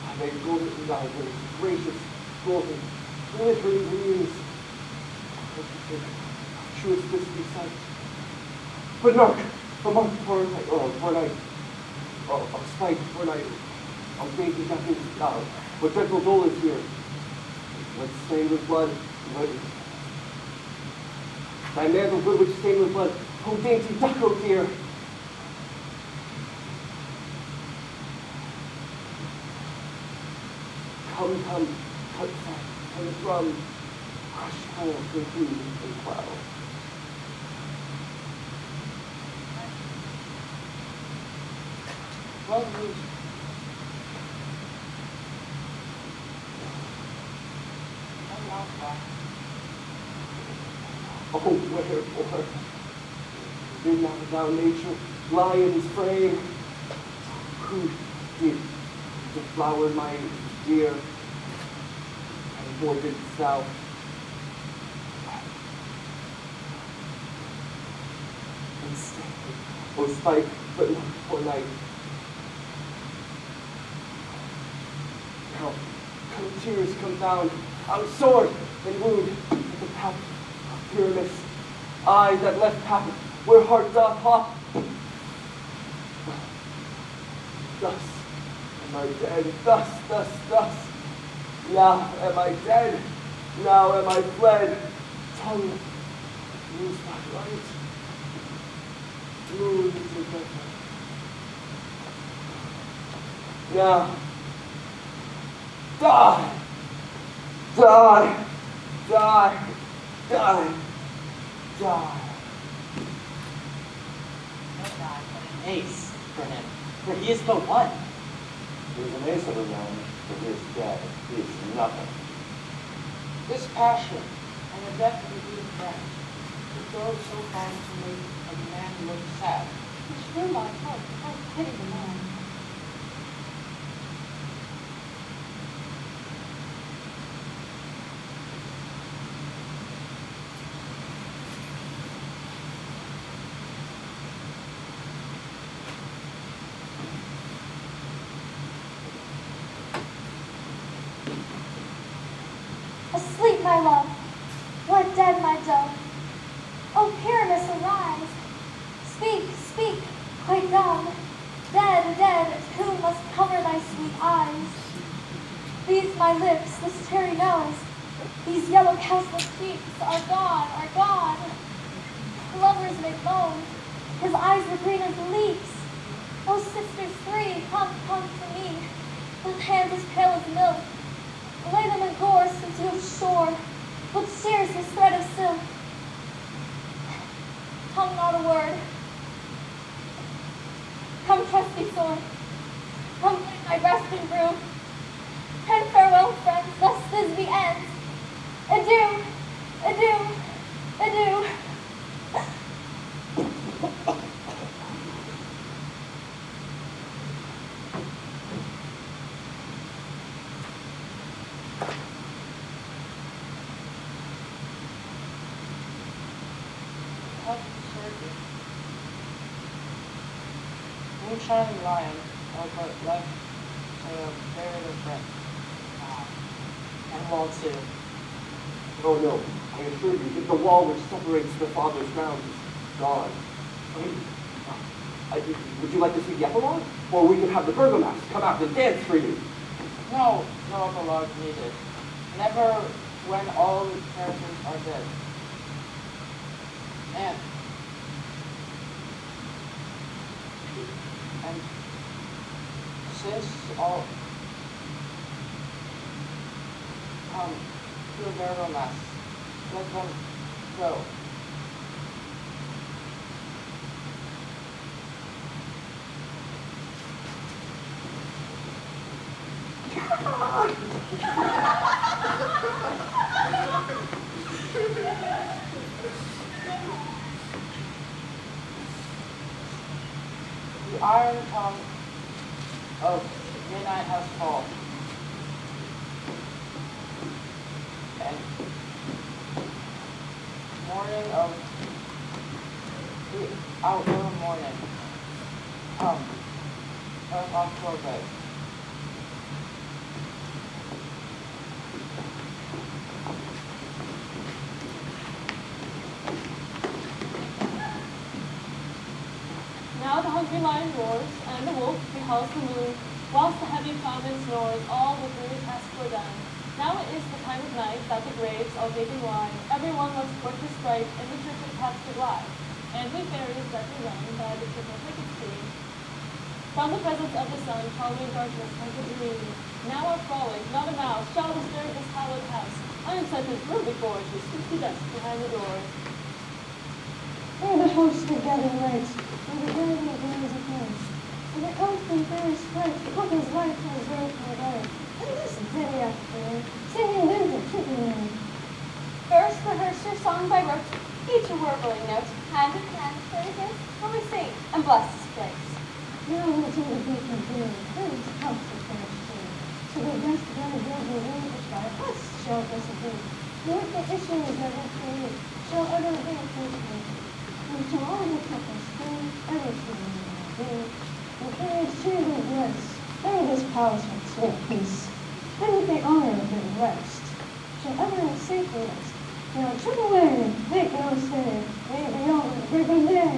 S8: I may golden in thy ways, gracious, golden, glittering gleams. True as this be sight. But mark, for a night, of spite, for a night, of dainty ducking, what dreadful dole is here? What stained with blood, what thy mantle good which stained with blood, oh dainty duck, oh dear. Come, cut fat, and from, crush coal to food and cloud.
S3: Well, Lucy.
S8: Oh, wherefore did not thou nature lion's frame, who did deflower my dear, and for didst thou instead, O spike, but not for night. Now, come tears come down, out sword and wound, at the path of Pyramus, I that left path where heart doth hop. Thus am I dead, thus. Now am I dead, now am I fled. Tongue, lose my light. Moon to better. Now, die.
S6: No God, but an ace for him, for he is but one.
S5: He is an ace of his own, but he is dead. He is nothing.
S3: This passion and the death of a dear friend would go so far to make a man look sad.
S4: It's through my heart. I pity the man.
S12: Asleep, my love. Or dead, my dove. O Pyramus, arise. Speak, quite dumb. Dead, who must cover thy sweet eyes? These my lips, this cherry nose, these yellow cowslip cheeks are gone. Lovers may moan, his eyes were green as leeks. O sisters three, come to me, with hands as pale as milk. Lay them in gorse into his shore, with shears his thread of silk. Tongue not a word. Come, trusty sword. Come, fight my breast and brew. And farewell, friends, thus Thisbe ends. Adieu.
S3: Moonshine Lion, but left to bury their friend.
S6: And wall too.
S8: Oh no, I assure you, if the wall which separates the father's ground is gone. Would you like to see the epilogue? Or we could have the Bergamask come out and dance for you.
S3: No, no epilogue needed. Never when all the characters are dead. And since all to the burial mass, let them go. The iron tongue of midnight has fallen. And morning of the outdoor morning of October.
S11: Now the hungry lion roars, and the wolf beholds the moon, whilst the heavy ploughman snores, all the weary tasks were done. Now it is the time of night, that the graves all gaping wide, everyone once court to strife, in the church of paths to glide, and we fairies that we run by the triple picket stream. From the presence of the sun, following darkness comes a dream. Now our frolic, not a mouse, shall disturb this hallowed house. Iron sentence grew before to sleep to dust behind the doors.
S10: Hear the host of gathering lights, and the burning of winds of night. And the elfin fairy sprite, couples light on his road from the garden. And this very afternoon, singing winter tripping.
S9: First rehearse your song by rote, each a warbling note, hand in hand, play against, when we sing, and bless this place.
S10: Now until the beacon blue, praise helps the finish too. So the rest of the building relinquished by us shall disappear. Nor the issues that we create shall ever be complete. And to all the couples spring, everything will be. And carriage cheerly bliss, fill this palace with sweet peace. And with the honor of their rest, shall ever in safety rest. Now trip away, make no stay, may beyond the breaking day.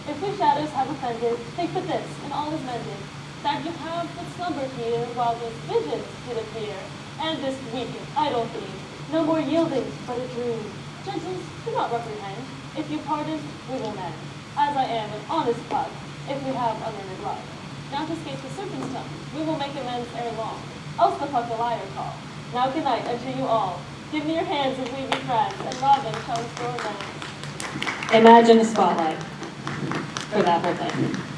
S11: If we shadows have offended, think but this, and all is mended, that you have but slumbered here, while these visions did appear, and this weakened, idle theme, no more yielding, but a dream. Gentles, do not reprehend. If you pardon, we will mend, as I am an honest pug, if we have unlearned love. Now to escape the serpent's tongue, we will make amends ere long, else the puck a liar call. Now good night unto you all. Give me your hands as we be friends, and Robin shall restore amends. Imagine a spotlight for that whole thing.